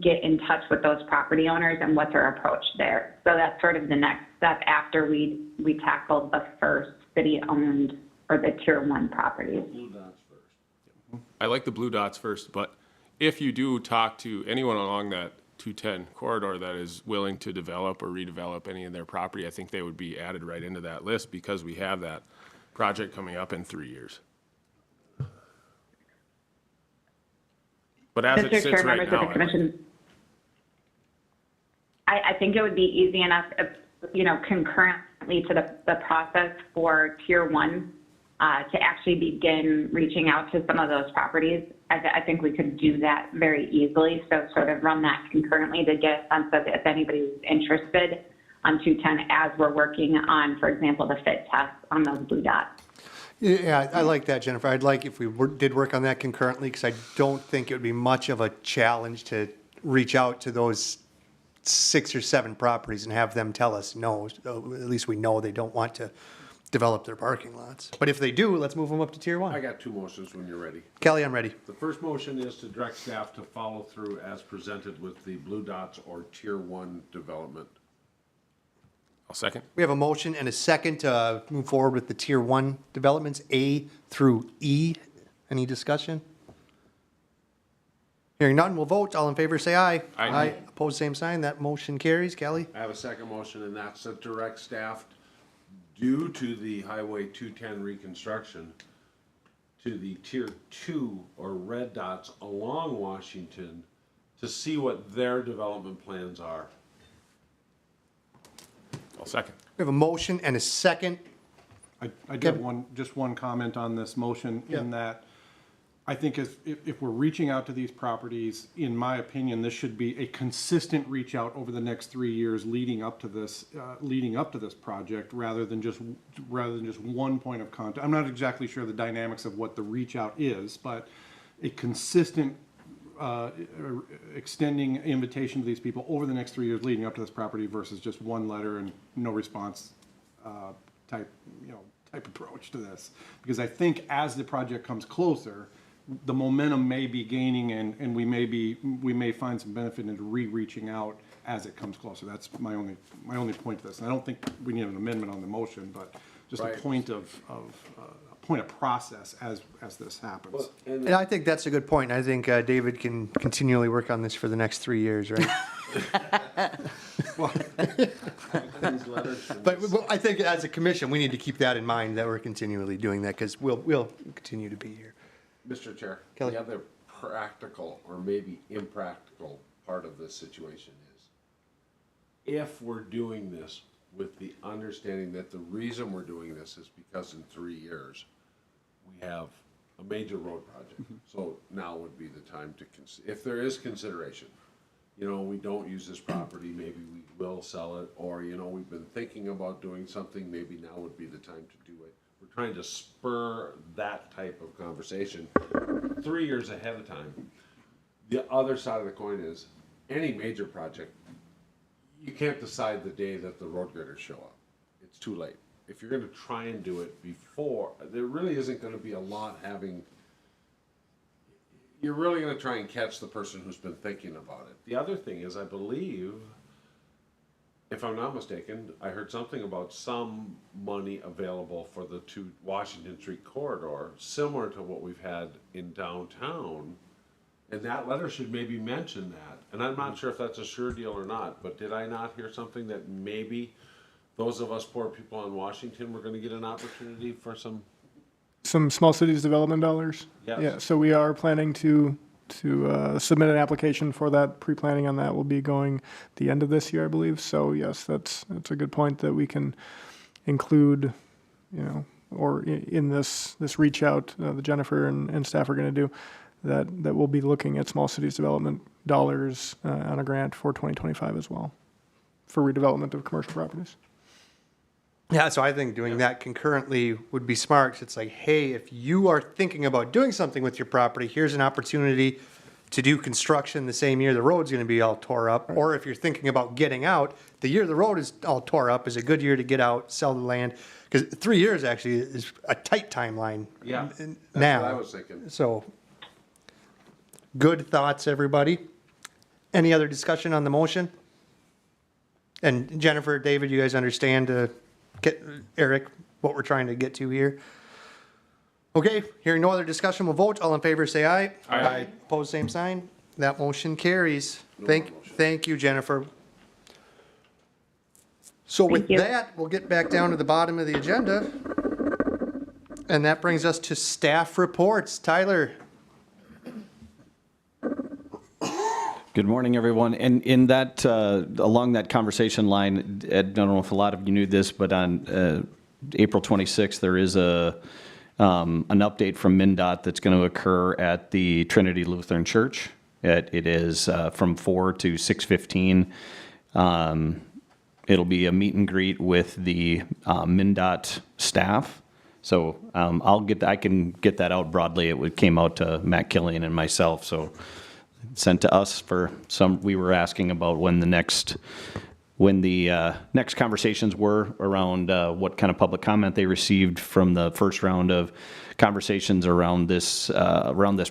Speaker 11: get in touch with those property owners and what's our approach there. So that's sort of the next step after we tackle the first city-owned or the tier 1 properties.
Speaker 5: Blue dots first.
Speaker 6: I like the blue dots first, but if you do talk to anyone along that 210 corridor that is willing to develop or redevelop any of their property, I think they would be added right into that list because we have that project coming up in 3 years. But as it
Speaker 11: Mr.
Speaker 6: sits
Speaker 11: Chair,
Speaker 6: right
Speaker 11: members
Speaker 6: now,
Speaker 11: of the commission, I think it would be easy enough if, concurrently to the process for tier 1 to actually begin reaching out to some of those properties. I think we could do that very easily. So sort of run that concurrently to get a sense of if anybody's interested on 210 as we're working on, for example, the fit test on those blue dots.
Speaker 1: Yeah, I like that, Jennifer. I'd like if we did work on that concurrently, because I don't think it would be much of a challenge to reach out to those 6 or 7 properties and have them tell us no. So at least we know they don't want to develop their parking lots. But if they do, let's move them up to tier 1.
Speaker 5: I got 2 motions when you're ready.
Speaker 1: Kelly, I'm ready.
Speaker 5: The first motion is to direct staff to follow through as presented with the blue dots or tier 1 development
Speaker 6: I'll second.
Speaker 1: We have a motion and a second to move forward with the Tier 1 developments, A through E. Any discussion? Hearing none, we'll vote. All in favor, say aye.
Speaker 6: Aye.
Speaker 1: Opposed, same sign. That motion carries. Kelly?
Speaker 5: I have a second motion, and that's to direct staff, due to the Highway 210 reconstruction, to the Tier 2 or red dots along Washington to see what their development plans are.
Speaker 6: I'll second.
Speaker 1: We have a motion and a second.
Speaker 7: I do have
Speaker 1: Kevin?
Speaker 7: just one comment on this motion,
Speaker 1: Yeah.
Speaker 7: in that I think if we're reaching out to these properties, in my opinion, this should be a consistent reach out over the next 3 years leading up to this project, rather than just one point of contact. I'm not exactly sure the dynamics of what the reach out is, but a consistent extending invitation to these people over the next 3 years leading up to this property versus just one letter and no response type approach to this. Because I think as the project comes closer, the momentum may be gaining, and we may find some benefit in reaching out as it comes closer. That's my only point to this. And I don't think we need an amendment on the motion, but just
Speaker 5: Right.
Speaker 7: a point of process as this happens.
Speaker 1: And I think that's a good point. I think David can continually work on this for the next 3 years, right? But I think as a commission, we need to keep that in mind, that we're continually doing that, because we'll continue to be here.
Speaker 5: Mr. Chair,
Speaker 1: Kelly?
Speaker 5: the other practical or maybe impractical part of this situation is, if we're doing this with the understanding that the reason we're doing this is because in 3 years, we have a major road project. So now would be the time to, if there is consideration, we don't use this property, maybe we will sell it, or, we've been thinking about doing something, maybe now would be the time to do it. We're trying to spur that type of conversation 3 years ahead of time. The other side of the coin is, any major project, you can't decide the day that the road graders show up. It's too late. If you're gonna try and do it before, there really isn't gonna be a lot you're really gonna try and catch the person who's been thinking about it. The other thing is, I believe, if I'm not mistaken, I heard something about some money available for the 2 Washington Street corridor, similar to what we've had in downtown. And that letter should maybe mention that. And I'm not sure if that's a sure deal or not, but did I not hear something that maybe those of us poor people in Washington were gonna get an opportunity for some?
Speaker 12: Some small cities development dollars.
Speaker 5: Yes.
Speaker 12: Yeah, so we are planning to submit an application for that. Pre-planning on that will be going the end of this year, I believe. So yes, that's a good point that we can include, or in this reach out that Jennifer and staff are going to do, that we'll be looking at small cities development dollars on a grant for 2025 as well, for redevelopment of commercial properties.
Speaker 1: Yeah, so I think doing that concurrently would be smart. 'Cause it's like, hey, if you are thinking about doing something with your property, here's an opportunity to do construction the same year the road's gonna be all tore up. Or if you're thinking about getting out, the year the road is all tore up is a good year to get out, sell the land. Because 3 years actually is a tight timeline.
Speaker 5: Yeah,
Speaker 1: now.
Speaker 5: that's what I was thinking.
Speaker 1: So, good thoughts, everybody. Any other discussion on the motion? And Jennifer, David, you guys understand, get Eric, what we're trying to get to here? Okay, hearing no other discussion, we'll vote. All in favor, say aye.
Speaker 6: Aye.
Speaker 1: Opposed, same sign. That motion carries. Thank you, Jennifer. So with
Speaker 11: Thank you.
Speaker 1: that, we'll get back down to the bottom of the agenda. And that brings us to staff reports. Tyler?
Speaker 10: Good morning, everyone. And in that, along that conversation line, I don't know if a lot of you knew this, but on April 26th, there is an update from MnDOT that's going to occur at the Trinity Lutheran Church. It is from 4 to 6:15. It'll be a meet and greet with the MnDOT staff. So I can get that out broadly. It came out to Matt Killian and myself, so sent to us for some. We were asking about when the next conversations were around what kind of public comment they received from the first round of conversations around this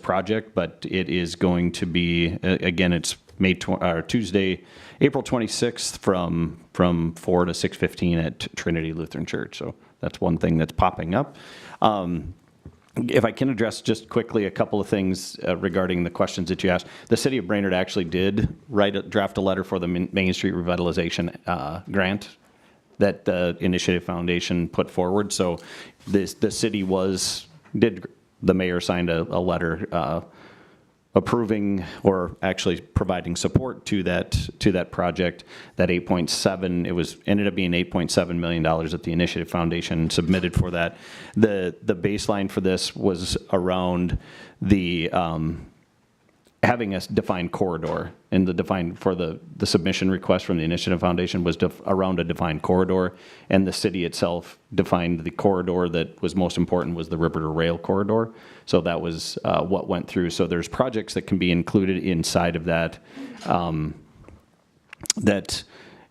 Speaker 10: project. But it is going to be, again, it's Tuesday, April 26th from 4 to 6:15 at Trinity Lutheran Church. So that's one thing that's popping up. If I can address just quickly a couple of things regarding the questions that you asked. The city of Brainerd actually did draft a letter for the Main Street Revitalization grant that the Initiative Foundation put forward. So the city the mayor signed a letter approving or actually providing support to that project. That 8.7, ended up being $8.7 million that the Initiative Foundation submitted for that. The baseline for this was around the having a defined corridor, and the submission request from the Initiative Foundation was around a defined corridor, and the city itself defined the corridor that was most important was the river to rail corridor. So that was what went through. So there's projects that can be included inside of that.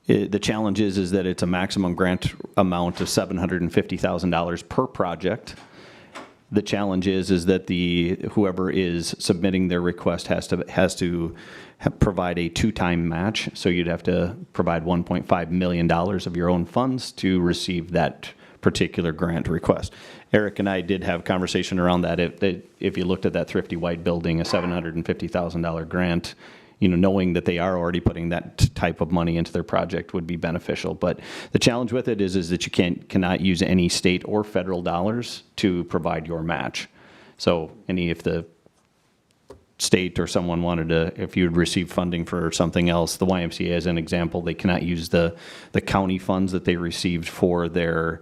Speaker 10: The challenge is that it's a maximum grant amount of $750,000 per project. The challenge is that whoever is submitting their request has to provide a 2-time match. So you'd have to provide $1.5 million of your own funds to receive that particular grant request. Eric and I did have conversation around that. If you looked at that Thrifty White building, a $750,000 grant, knowing that they are already putting that type of money into their project would be beneficial. But the challenge with it is that you cannot use any state or federal dollars to provide your match. So if the state or someone wanted to, if you'd receive funding for something else, the YMCA as an example, they cannot use the county funds that they received for their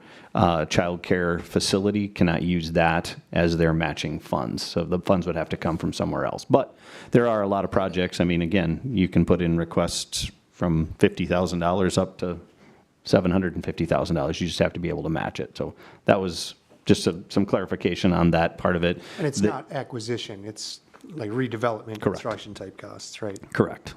Speaker 10: child care facility, cannot use that as their matching funds. So the funds would have to come from somewhere else. But there are a lot of projects. I mean, again, you can put in requests from $50,000 up to $750,000. You just have to be able to match it. So that was just some clarification on that part of it.
Speaker 1: And it's not acquisition, it's like redevelopment, construction type costs, right?
Speaker 10: Correct.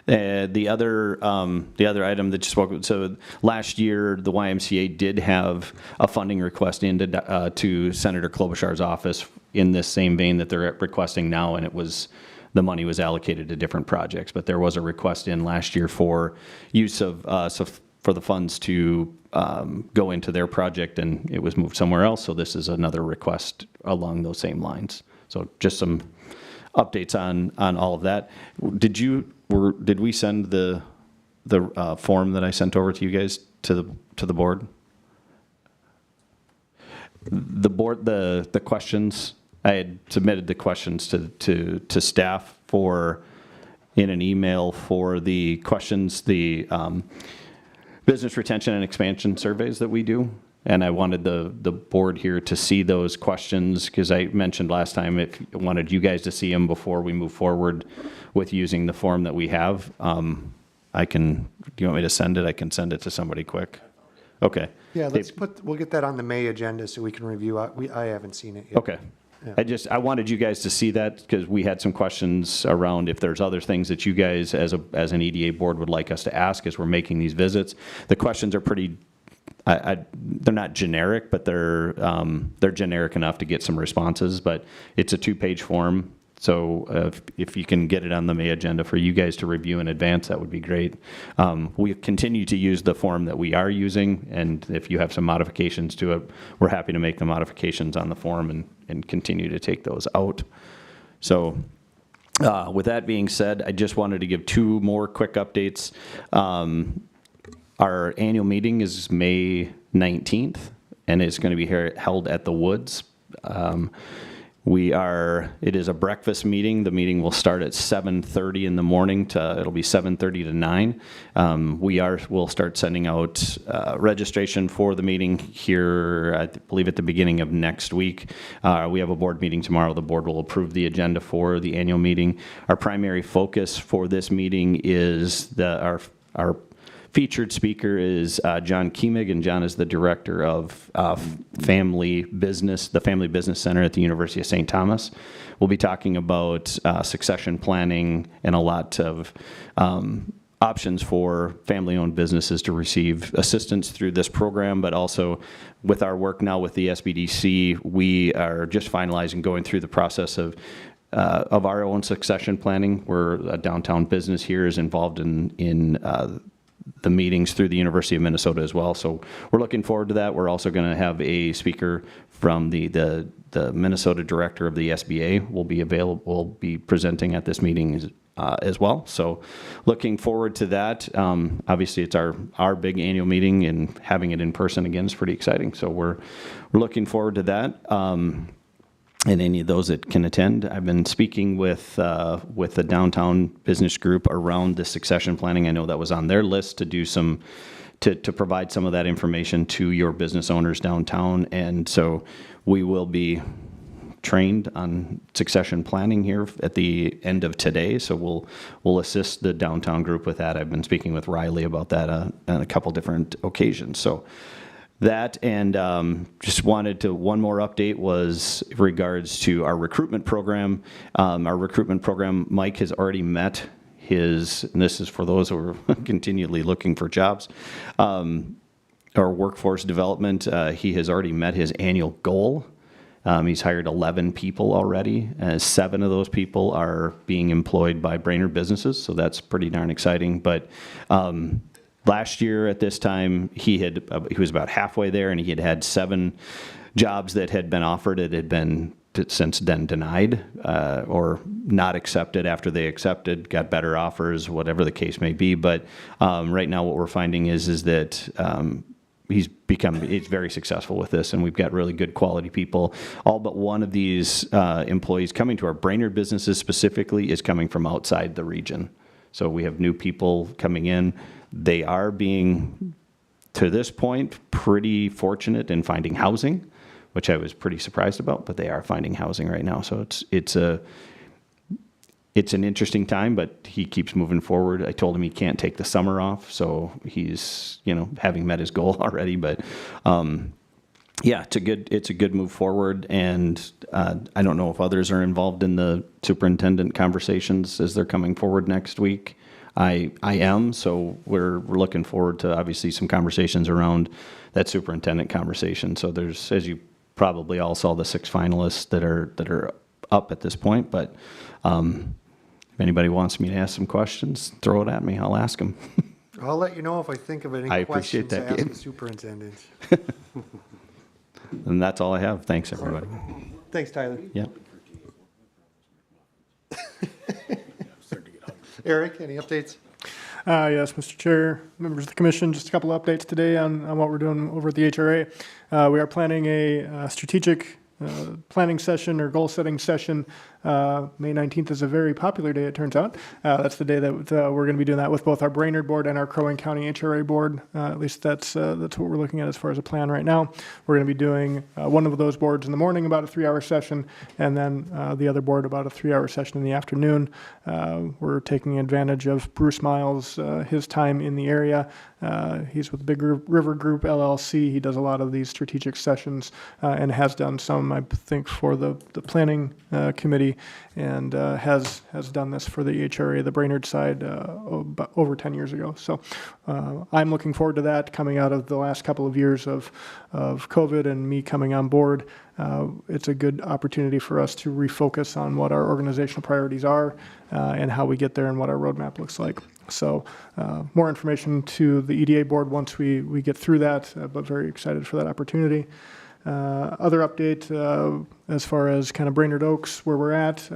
Speaker 10: The other item that you spoke about, so last year, the YMCA did have a funding request into to Senator Klobuchar's office in this same vein that they're requesting now, and the money was allocated to different projects. But there was a request in last year for use of for the funds to go into their project, and it was moved somewhere else. So this is another request along those same lines. So just some updates on all of that. Did we send the form that I sent over to you guys to the board? The board, the questions, I had submitted the questions to staff in an email for the questions, the business retention and expansion surveys that we do. And I wanted the board here to see those questions, because I mentioned last time I wanted you guys to see them before we move forward with using the form that we have. Do you want me to send it? I can send it to somebody quick. Okay.
Speaker 1: Yeah, we'll get that on the May agenda so we can review. I haven't seen it yet.
Speaker 10: Okay. Yeah. I wanted you guys to see that, because we had some questions around if there's other things that you guys as an EDA board would like us to ask as we're making these visits. The questions are pretty, they're not generic, but they're generic enough to get some responses. But it's a 2-page form, so if you can get it on the May agenda for you guys to review in advance, that would be great. We continue to use the form that we are using, and if you have some modifications to it, we're happy to make the modifications on the form and continue to take those out. So with that being said, I just wanted to give 2 more quick updates. Our annual meeting is May 19th, and it's going to be held at the Woods. It is a breakfast meeting. The meeting will start at 7:30 in the morning it'll be 7:30 to 9. We'll start sending out registration for the meeting here, I believe at the beginning of next week. We have a board meeting tomorrow. The board will approve the agenda for the annual meeting. Our primary focus for this meeting is our featured speaker is John Kiemig, and John is the director of the Family Business Center at the University of St. Thomas. We'll be talking about succession planning and a lot of options for family-owned businesses to receive assistance through this program, but also with our work now with the SBDC, we are just finalizing, going through the process of of our own succession planning. We're a downtown business here is involved in the meetings through the University of Minnesota as well. So we're looking forward to that. We're also going to have a speaker from the Minnesota director of the SBA will be presenting at this meeting as well. So looking forward to that. Obviously, it's our big annual meeting, and having it in person again is pretty exciting. So we're looking forward to that. And any of those that can attend. I've been speaking with the downtown business group around the succession planning. I know that was on their list to do to provide some of that information to your business owners downtown. And so we will be trained on succession planning here at the end of today. So we'll assist the downtown group with that. I've been speaking with Riley about that on a couple different occasions. So that, and just wanted to, one more update was in regards to our recruitment program. Our recruitment program, Mike has already met his, and this is for those who are continually looking for jobs, our workforce development. He has already met his annual goal. He's hired 11 people already. 7 of those people are being employed by Brainerd businesses, so that's pretty darn exciting. But last year at this time, he was about halfway there, and he had 7 jobs that had been offered. It had been since then denied or not accepted after they accepted, got better offers, whatever the case may be. But right now what we're finding is that he's very successful with this, and we've got really good quality people. All but one of these employees coming to our Brainerd businesses specifically is coming from outside the region. So we have new people coming in. They are being, to this point, pretty fortunate in finding housing, which I was pretty surprised about, but they are finding housing right now. So it's an interesting time, but he keeps moving forward. I told him he can't take the summer off, so he's, having met his goal already. But yeah, it's a good move forward, and I don't know if others are involved in the superintendent conversations as they're coming forward next week. I am, so we're looking forward to obviously some conversations around that superintendent conversation. So there's, as you probably all saw, the 6 finalists that are up at this point. But if anybody wants me to ask some questions, throw it at me. I'll ask them.
Speaker 1: I'll let you know if I think of any
Speaker 10: I appreciate
Speaker 1: questions to
Speaker 10: that,
Speaker 1: ask
Speaker 10: Gabe.
Speaker 1: the superintendent.
Speaker 10: And that's all I have. Thanks, everybody.
Speaker 1: Thanks, Tyler.
Speaker 10: Yep.
Speaker 1: Eric, any updates?
Speaker 12: Yes, Mr. Chair, members of the commission, just a couple of updates today on what we're doing over at the HRA. We are planning a strategic planning session or goal setting session. May 19th is a very popular day, it turns out. That's the day that we're going to be doing that with both our Brainerd board and our Crow Wing County HRA board. At least that's what we're looking at as far as a plan right now. We're going to be doing one of those boards in the morning, about a 3-hour session, and then the other board about a 3-hour session in the afternoon. We're taking advantage of Bruce Miles, his time in the area. He's with Big River Group LLC. He does a lot of these strategic sessions and has done some, I think, for the planning committee, and has done this for the HRA, the Brainerd side, about over 10 years ago. So I'm looking forward to that, coming out of the last couple of years of COVID and me coming on board. It's a good opportunity for us to refocus on what our organizational priorities are and how we get there and what our roadmap looks like. So more information to the EDA board once we get through that, but very excited for that opportunity. Other update as far as kind of Brainerd Oaks, where we're at,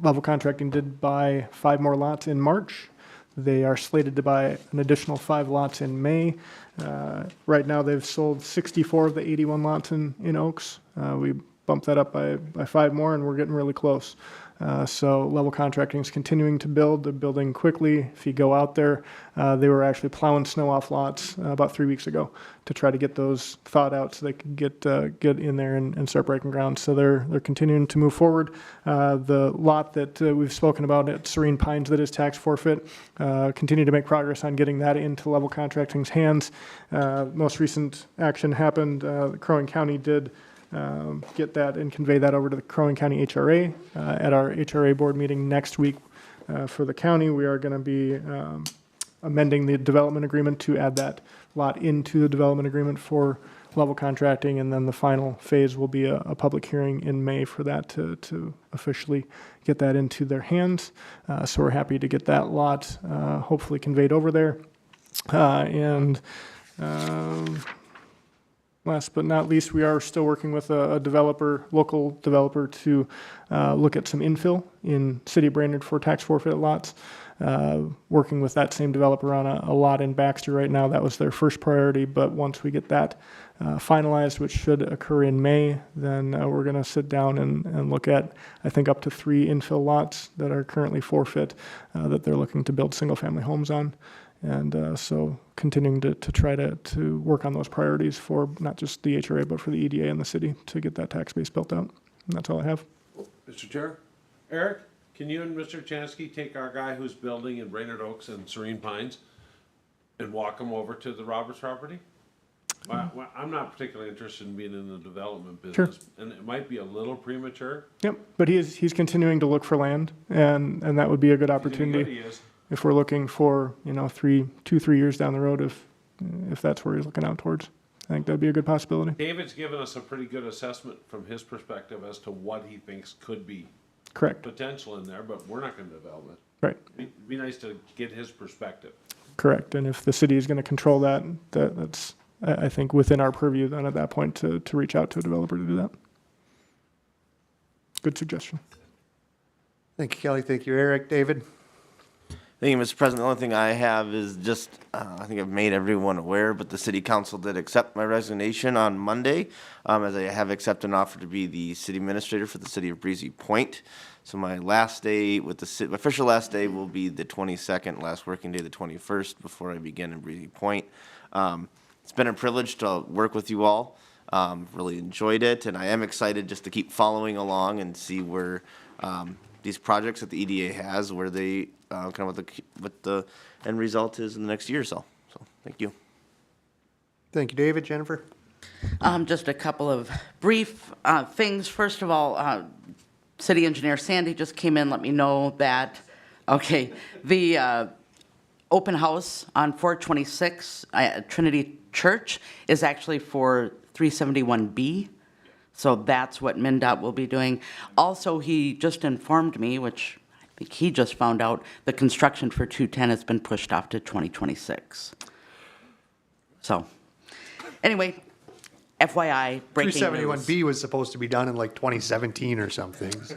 Speaker 12: level contracting did buy 5 more lots in March. They are slated to buy an additional 5 lots in May. Right now they've sold 64 of the 81 lots in Oaks. We bumped that up by 5 more, and we're getting really close. So level contracting is continuing to build. They're building quickly. If you go out there, they were actually plowing snow off lots about 3 weeks ago to try to get those thawed out so they could get in there and start breaking ground. So they're continuing to move forward. The lot that we've spoken about at Serene Pines that is tax forfeit, continue to make progress on getting that into level contracting's hands. Most recent action happened. Crow Wing County did get that and convey that over to the Crow Wing County HRA. At our HRA board meeting next week for the county, we are going to be amending the development agreement to add that lot into the development agreement for level contracting, and then the final phase will be a public hearing in May for that to officially get that into their hands. So we're happy to get that lot hopefully conveyed over there. And last but not least, we are still working with a developer, local developer, to look at some infill in City of Brainerd for tax forfeit lots. Working with that same developer on a lot in Baxter right now. That was their first priority, but once we get that finalized, which should occur in May, then we're going to sit down and look at, I think, up to 3 infill lots that are currently forfeit that they're looking to build single-family homes on. And so continuing to try to work on those priorities for not just the HRA, but for the EDA and the city to get that tax base built out. And that's all I have.
Speaker 5: Mr. Chair? Eric, can you and Mr. Chansky take our guy who's building in Brainerd Oaks and Serene Pines and walk him over to the Roberts property? Well, I'm not particularly interested in being in the development business, and it might be a little premature.
Speaker 12: Yep, but he's continuing to look for land, and that would be a good opportunity.
Speaker 5: He is.
Speaker 12: If we're looking for, 2-3 years down the road, if that's where he's looking out towards. I think that'd be a good possibility.
Speaker 5: David's given us a pretty good assessment from his perspective as to what he thinks could be
Speaker 12: Correct.
Speaker 5: potential in there, but we're not going to develop it.
Speaker 12: Right.
Speaker 5: It'd be nice to get his perspective.
Speaker 12: Correct. And if the city is going to control that's, I think, within our purview then at that point to reach out to a developer to do that. Good suggestion.
Speaker 1: Thank you, Kelly. Thank you, Eric. David?
Speaker 2: Thank you, Mr. President. The only thing I have is just, I think I've made everyone aware, but the city council did accept my resignation on Monday, as I have accepted an offer to be the city administrator for the city of Breezy Point. So my last day with the city, my official last day will be the 22nd, last working day, the 21st, before I begin in Breezy Point. It's been a privilege to work with you all. Really enjoyed it, and I am excited just to keep following along and see where these projects that the EDA has, where they kind of what the end result is in the next year or so. So thank you.
Speaker 1: Thank you, David. Jennifer?
Speaker 9: Just a couple of brief things. First of all, City Engineer Sandy just came in, let me know that, okay, the open house on 426 at Trinity Church is actually for 371B. So that's what MnDOT will be doing. Also, he just informed me, which I think he just found out, the construction for 210 has been pushed off to 2026. So, anyway, FYI, breaking news.
Speaker 1: 371B was supposed to be done in like 2017 or something, so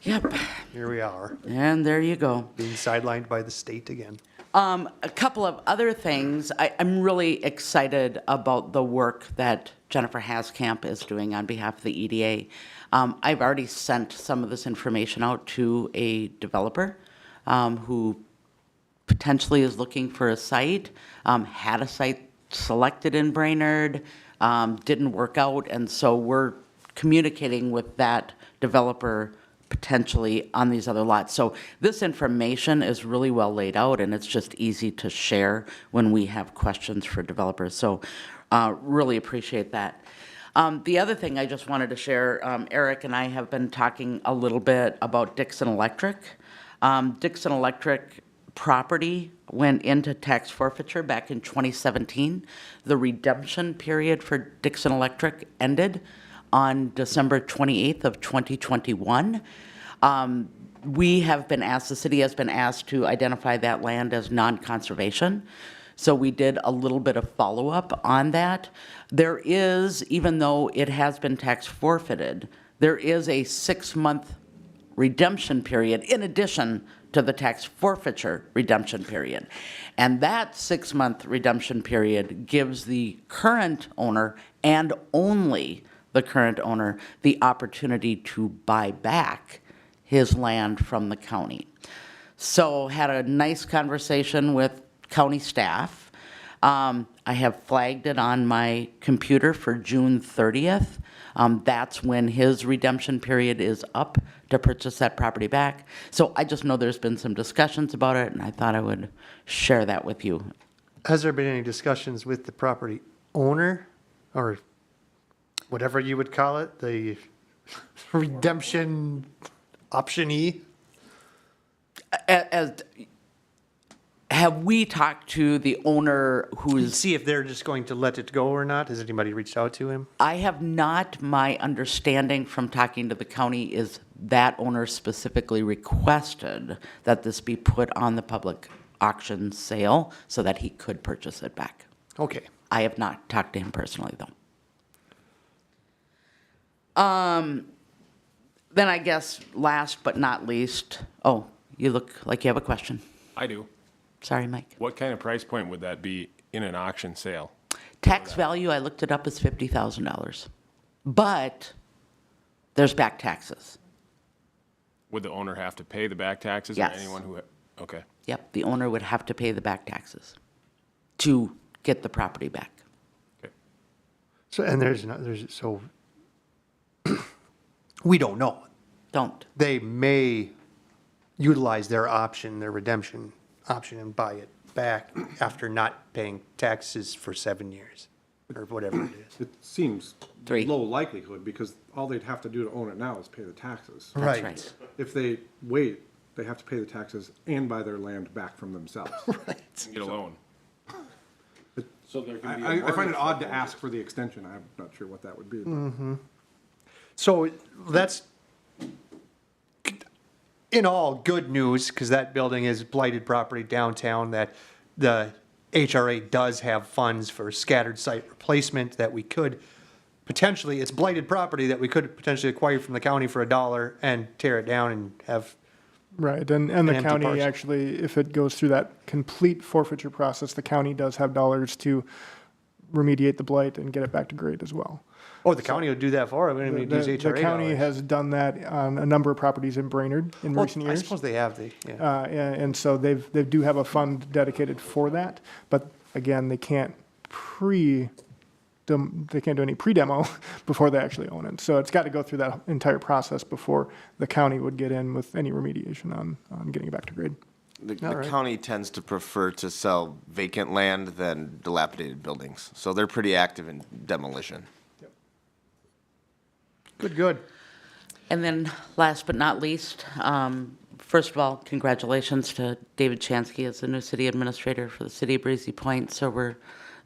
Speaker 9: Yep,
Speaker 1: here we are,
Speaker 9: and there you go.
Speaker 1: being sidelined by the state again.
Speaker 9: A couple of other things. I'm really excited about the work that Jennifer Haskamp is doing on behalf of the EDA. I've already sent some of this information out to a developer who potentially is looking for a site, had a site selected in Brainerd, didn't work out, and so we're communicating with that developer potentially on these other lots. So this information is really well laid out, and it's just easy to share when we have questions for developers. So really appreciate that. The other thing I just wanted to share, Eric and I have been talking a little bit about Dixon Electric. Dixon Electric property went into tax forfeiture back in 2017. The redemption period for Dixon Electric ended on December 28th of 2021. We have been asked, the city has been asked to identify that land as non-conservation. So we did a little bit of follow-up on that. There is, even though it has been tax forfeited, there is a 6-month redemption period in addition to the tax forfeiture redemption period. And that 6-month redemption period gives the current owner, and only the current owner, the opportunity to buy back his land from the county. So had a nice conversation with county staff. I have flagged it on my computer for June 30th. That's when his redemption period is up to purchase that property back. So I just know there's been some discussions about it, and I thought I would share that with you.
Speaker 1: Has there been any discussions with the property owner, or whatever you would call it, the redemption option-y?
Speaker 9: As Have we talked to the owner who's,
Speaker 1: See if they're just going to let it go or not. Has anybody reached out to him?
Speaker 9: I have not, my understanding from talking to the county is that owner specifically requested that this be put on the public auction sale so that he could purchase it back.
Speaker 1: Okay.
Speaker 9: I have not talked to him personally, though. Then I guess last but not least, oh, you look like you have a question.
Speaker 6: I do.
Speaker 9: Sorry, Mike.
Speaker 6: What kind of price point would that be in an auction sale?
Speaker 9: Tax value, I looked it up, is $50,000. But there's back taxes.
Speaker 6: Would the owner have to pay the back taxes?
Speaker 9: Yes.
Speaker 6: Or anyone who, okay.
Speaker 9: Yep, the owner would have to pay the back taxes to get the property back.
Speaker 6: Okay.
Speaker 1: So, and so we don't know.
Speaker 9: Don't.
Speaker 1: They may utilize their option, their redemption option, and buy it back after not paying taxes for 7 years or whatever it is.
Speaker 7: It seems
Speaker 9: 3.
Speaker 7: low likelihood because all they'd have to do to own it now is pay the taxes.
Speaker 9: That's
Speaker 1: Right.
Speaker 9: right.
Speaker 7: If they wait, they have to pay the taxes and buy their land back from themselves.
Speaker 6: Get a loan.
Speaker 5: So there can be a
Speaker 7: I find
Speaker 5: mortgage
Speaker 7: it odd to
Speaker 5: for
Speaker 7: ask for the extension. I'm not sure what that would be.
Speaker 1: So that's in all good news, because that building is blighted property downtown, that the HRA does have funds for scattered site replacement that we could potentially, it's blighted property that we could potentially acquire from the county for $1 and tear it down and have,
Speaker 12: Right, and the
Speaker 1: empty
Speaker 12: county
Speaker 1: parcel.
Speaker 12: actually, if it goes through that complete forfeiture process, the county does have dollars to remediate the blight and get it back to grade as well.
Speaker 1: oh, the county would do that for it. We don't even use
Speaker 12: The
Speaker 1: HRA
Speaker 12: county
Speaker 1: dollars.
Speaker 12: has done that on a number of properties in Brainerd in
Speaker 1: Well,
Speaker 12: recent
Speaker 1: I
Speaker 12: years.
Speaker 1: suppose they have, yeah.
Speaker 12: And so they do have a fund dedicated for that, but again, they can't do any pre-demo before they actually own it. So it's got to go through that entire process before the county would get in with any remediation on getting it back to grade.
Speaker 2: The
Speaker 1: right.
Speaker 2: county tends to prefer to sell vacant land than dilapidated buildings, so they're pretty active in demolition.
Speaker 1: Good.
Speaker 9: And then last but not least, first of all, congratulations to David Chansky as the new city administrator for the city of Breezy Point. So we're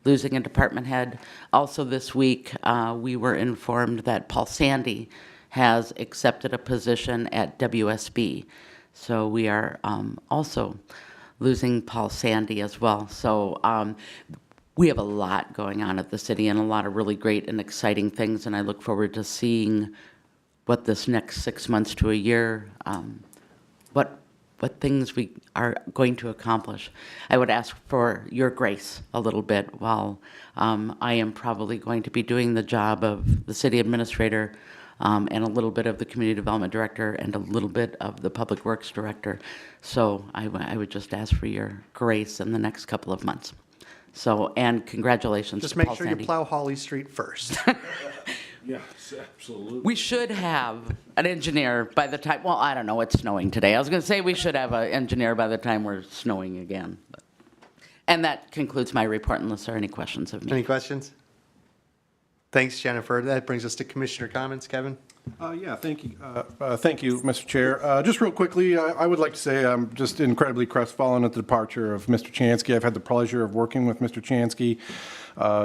Speaker 9: losing a department head. Also this week, we were informed that Paul Sandy has accepted a position at WSB. So we are also losing Paul Sandy as well. So we have a lot going on at the city and a lot of really great and exciting things, and I look forward to seeing what this next 6 months to a year, what things we are going to accomplish. I would ask for your grace a little bit while I am probably going to be doing the job of the city administrator and a little bit of the community development director and a little bit of the public works director. So I would just ask for your grace in the next couple of months. So, and congratulations
Speaker 1: Just
Speaker 9: to
Speaker 1: make
Speaker 9: Paul
Speaker 1: sure
Speaker 9: Sandy.
Speaker 1: you plow Holly Street first.
Speaker 5: Yes, absolutely.
Speaker 9: We should have an engineer by the time, well, I don't know, it's snowing today. I was going to say we should have an engineer by the time we're snowing again. And that concludes my report unless there are any questions of me.
Speaker 1: Any questions? Thanks, Jennifer. That brings us to commissioner comments. Kevin?
Speaker 7: Yeah, thank you. Thank you, Mr. Chair. Just real quickly, I would like to say I'm just incredibly crestfallen at the departure of Mr. Chansky. I've had the pleasure of working with Mr. Chansky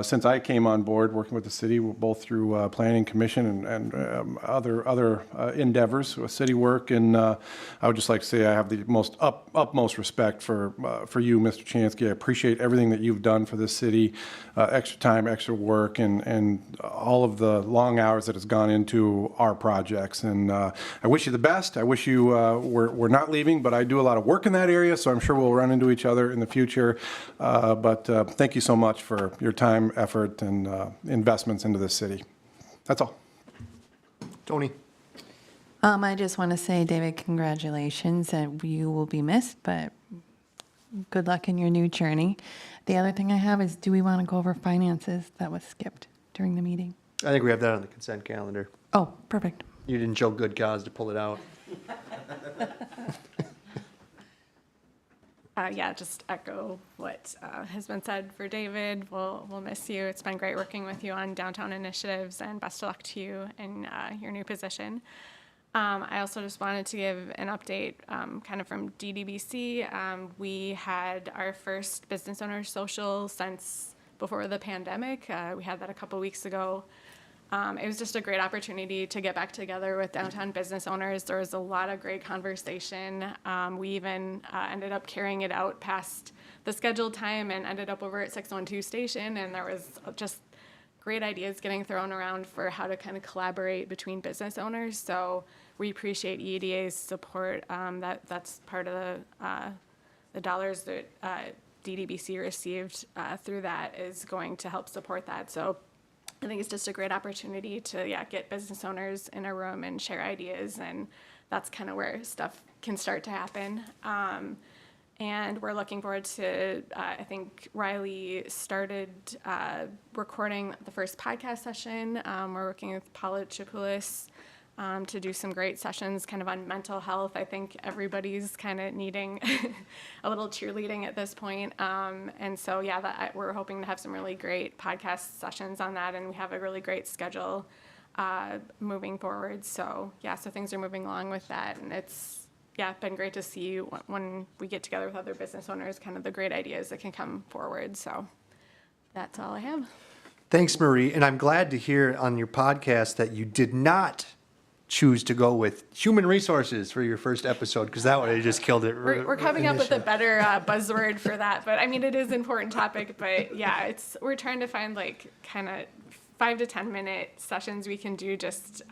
Speaker 7: since I came on board, working with the city, both through Planning Commission and other endeavors with city work. And I would just like to say I have the most utmost respect for you, Mr. Chansky. I appreciate everything that you've done for this city, extra time, extra work, and all of the long hours that has gone into our projects. And I wish you the best. I wish you were not leaving, but I do a lot of work in that area, so I'm sure we'll run into each other in the future. But thank you so much for your time, effort, and investments into this city. That's all.
Speaker 1: Tony?
Speaker 4: I just want to say, David, congratulations, and you will be missed, but good luck in your new journey. The other thing I have is, do we want to go over finances? That was skipped during the meeting.
Speaker 1: I think we have that on the consent calendar.
Speaker 4: Oh, perfect.
Speaker 1: You didn't show good cause to pull it out.
Speaker 8: Yeah, just echo what has been said for David. We'll miss you. It's been great working with you on downtown initiatives, and best of luck to you in your new position. I also just wanted to give an update kind of from DDBC. We had our first business owner social since before the pandemic. We had that a couple weeks ago. It was just a great opportunity to get back together with downtown business owners. There was a lot of great conversation. We even ended up carrying it out past the scheduled time and ended up over at 612 Station, and there was just great ideas getting thrown around for how to kind of collaborate between business owners. So we appreciate EDA's support. That's part of the dollars that DDBC received through that is going to help support that. So I think it's just a great opportunity to get business owners in a room and share ideas, and that's kind of where stuff can start to happen. And we're looking forward to, I think Riley started recording the first podcast session. We're working with Paula Chapoulis to do some great sessions kind of on mental health. I think everybody's kind of needing a little cheerleading at this point. And so, we're hoping to have some really great podcast sessions on that, and we have a really great schedule moving forward. So, so things are moving along with that, and it's been great to see when we get together with other business owners, kind of the great ideas that can come forward. So that's all I have.
Speaker 1: Thanks, Marie. And I'm glad to hear on your podcast that you did not choose to go with human resources for your first episode, because that would have just killed it.
Speaker 8: We're coming up with a better buzzword for that. But I mean, it is an important topic. But we're trying to find like kind of 5 to 10 minute sessions we can do. Just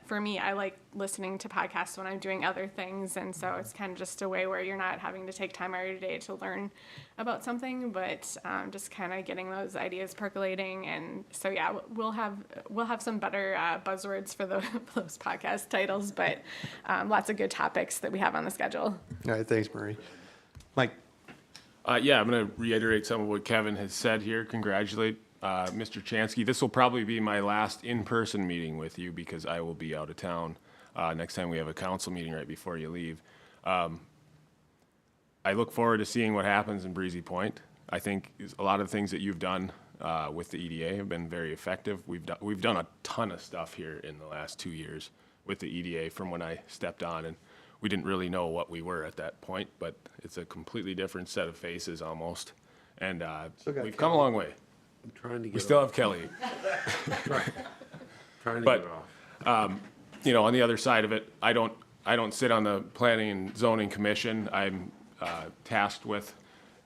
Speaker 8: for me, I like listening to podcasts when I'm doing other things, and so it's kind of just a way where you're not having to take time out of your day to learn about something, but just kind of getting those ideas percolating. And so we'll have some better buzzwords for those podcast titles, but lots of good topics that we have on the schedule.
Speaker 1: All right, thanks, Marie. Mike.
Speaker 6: I'm going to reiterate some of what Kevin has said here. Congratulate Mr. Chansky. This will probably be my last in-person meeting with you because I will be out of town next time we have a council meeting right before you leave. I look forward to seeing what happens in Breezy Point. I think a lot of the things that you've done with the EDA have been very effective. We've done a ton of stuff here in the last 2 years with the EDA from when I stepped on, and we didn't really know what we were at that point, but it's a completely different set of faces almost, and we've come a long way.
Speaker 5: I'm trying to get
Speaker 6: We still have Kelly.
Speaker 5: trying to
Speaker 6: But,
Speaker 5: get off.
Speaker 6: On the other side of it, I don't sit on the Planning and Zoning Commission. I'm tasked with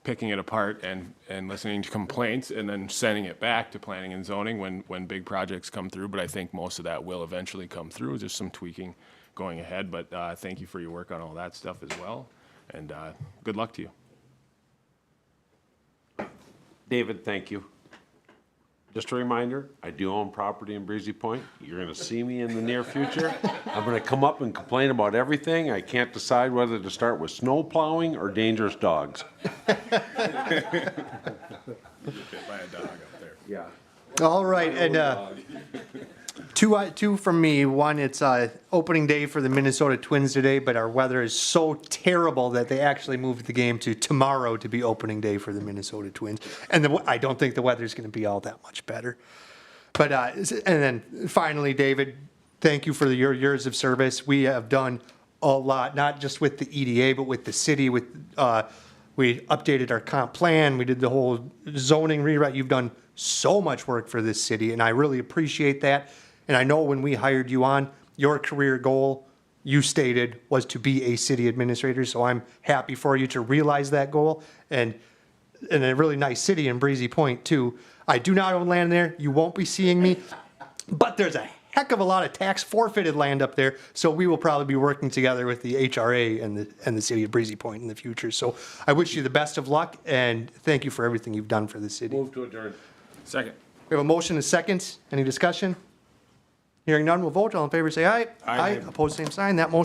Speaker 6: picking it apart and listening to complaints and then sending it back to Planning and Zoning when big projects come through. But I think most of that will eventually come through. There's some tweaking going ahead. But thank you for your work on all that stuff as well. And good luck to you.
Speaker 5: David, thank you. Just a reminder, I do own property in Breezy Point. You're going to see me in the near future. I'm going to come up and complain about everything. I can't decide whether to start with snow plowing or dangerous dogs. Yeah.
Speaker 1: All right, and two from me. One, it's opening day for the Minnesota Twins today, but our weather is so terrible that they actually moved the game to tomorrow to be opening day for the Minnesota Twins. And I don't think the weather's going to be all that much better. But and then finally, David, thank you for your years of service. We have done a lot, not just with the EDA, but with the city. We updated our comp plan. We did the whole zoning rewrite. You've done so much work for this city, and I really appreciate that. And I know when we hired you on, your career goal, you stated, was to be a city administrator. So I'm happy for you to realize that goal. And in a really nice city in Breezy Point, too. I do not own land there. You won't be seeing me. But there's a heck of a lot of tax forfeited land up there. So we will probably be working together with the HRA and the city of Breezy Point in the future. So I wish you the best of luck, and thank you for everything you've done for the city.
Speaker 5: Move to adjourn.
Speaker 6: Second.
Speaker 1: We have a motion and a second. Any discussion? Hearing none, we'll vote. All in favor, say aye.
Speaker 6: Aye.
Speaker 1: Opposed, same sign. That motion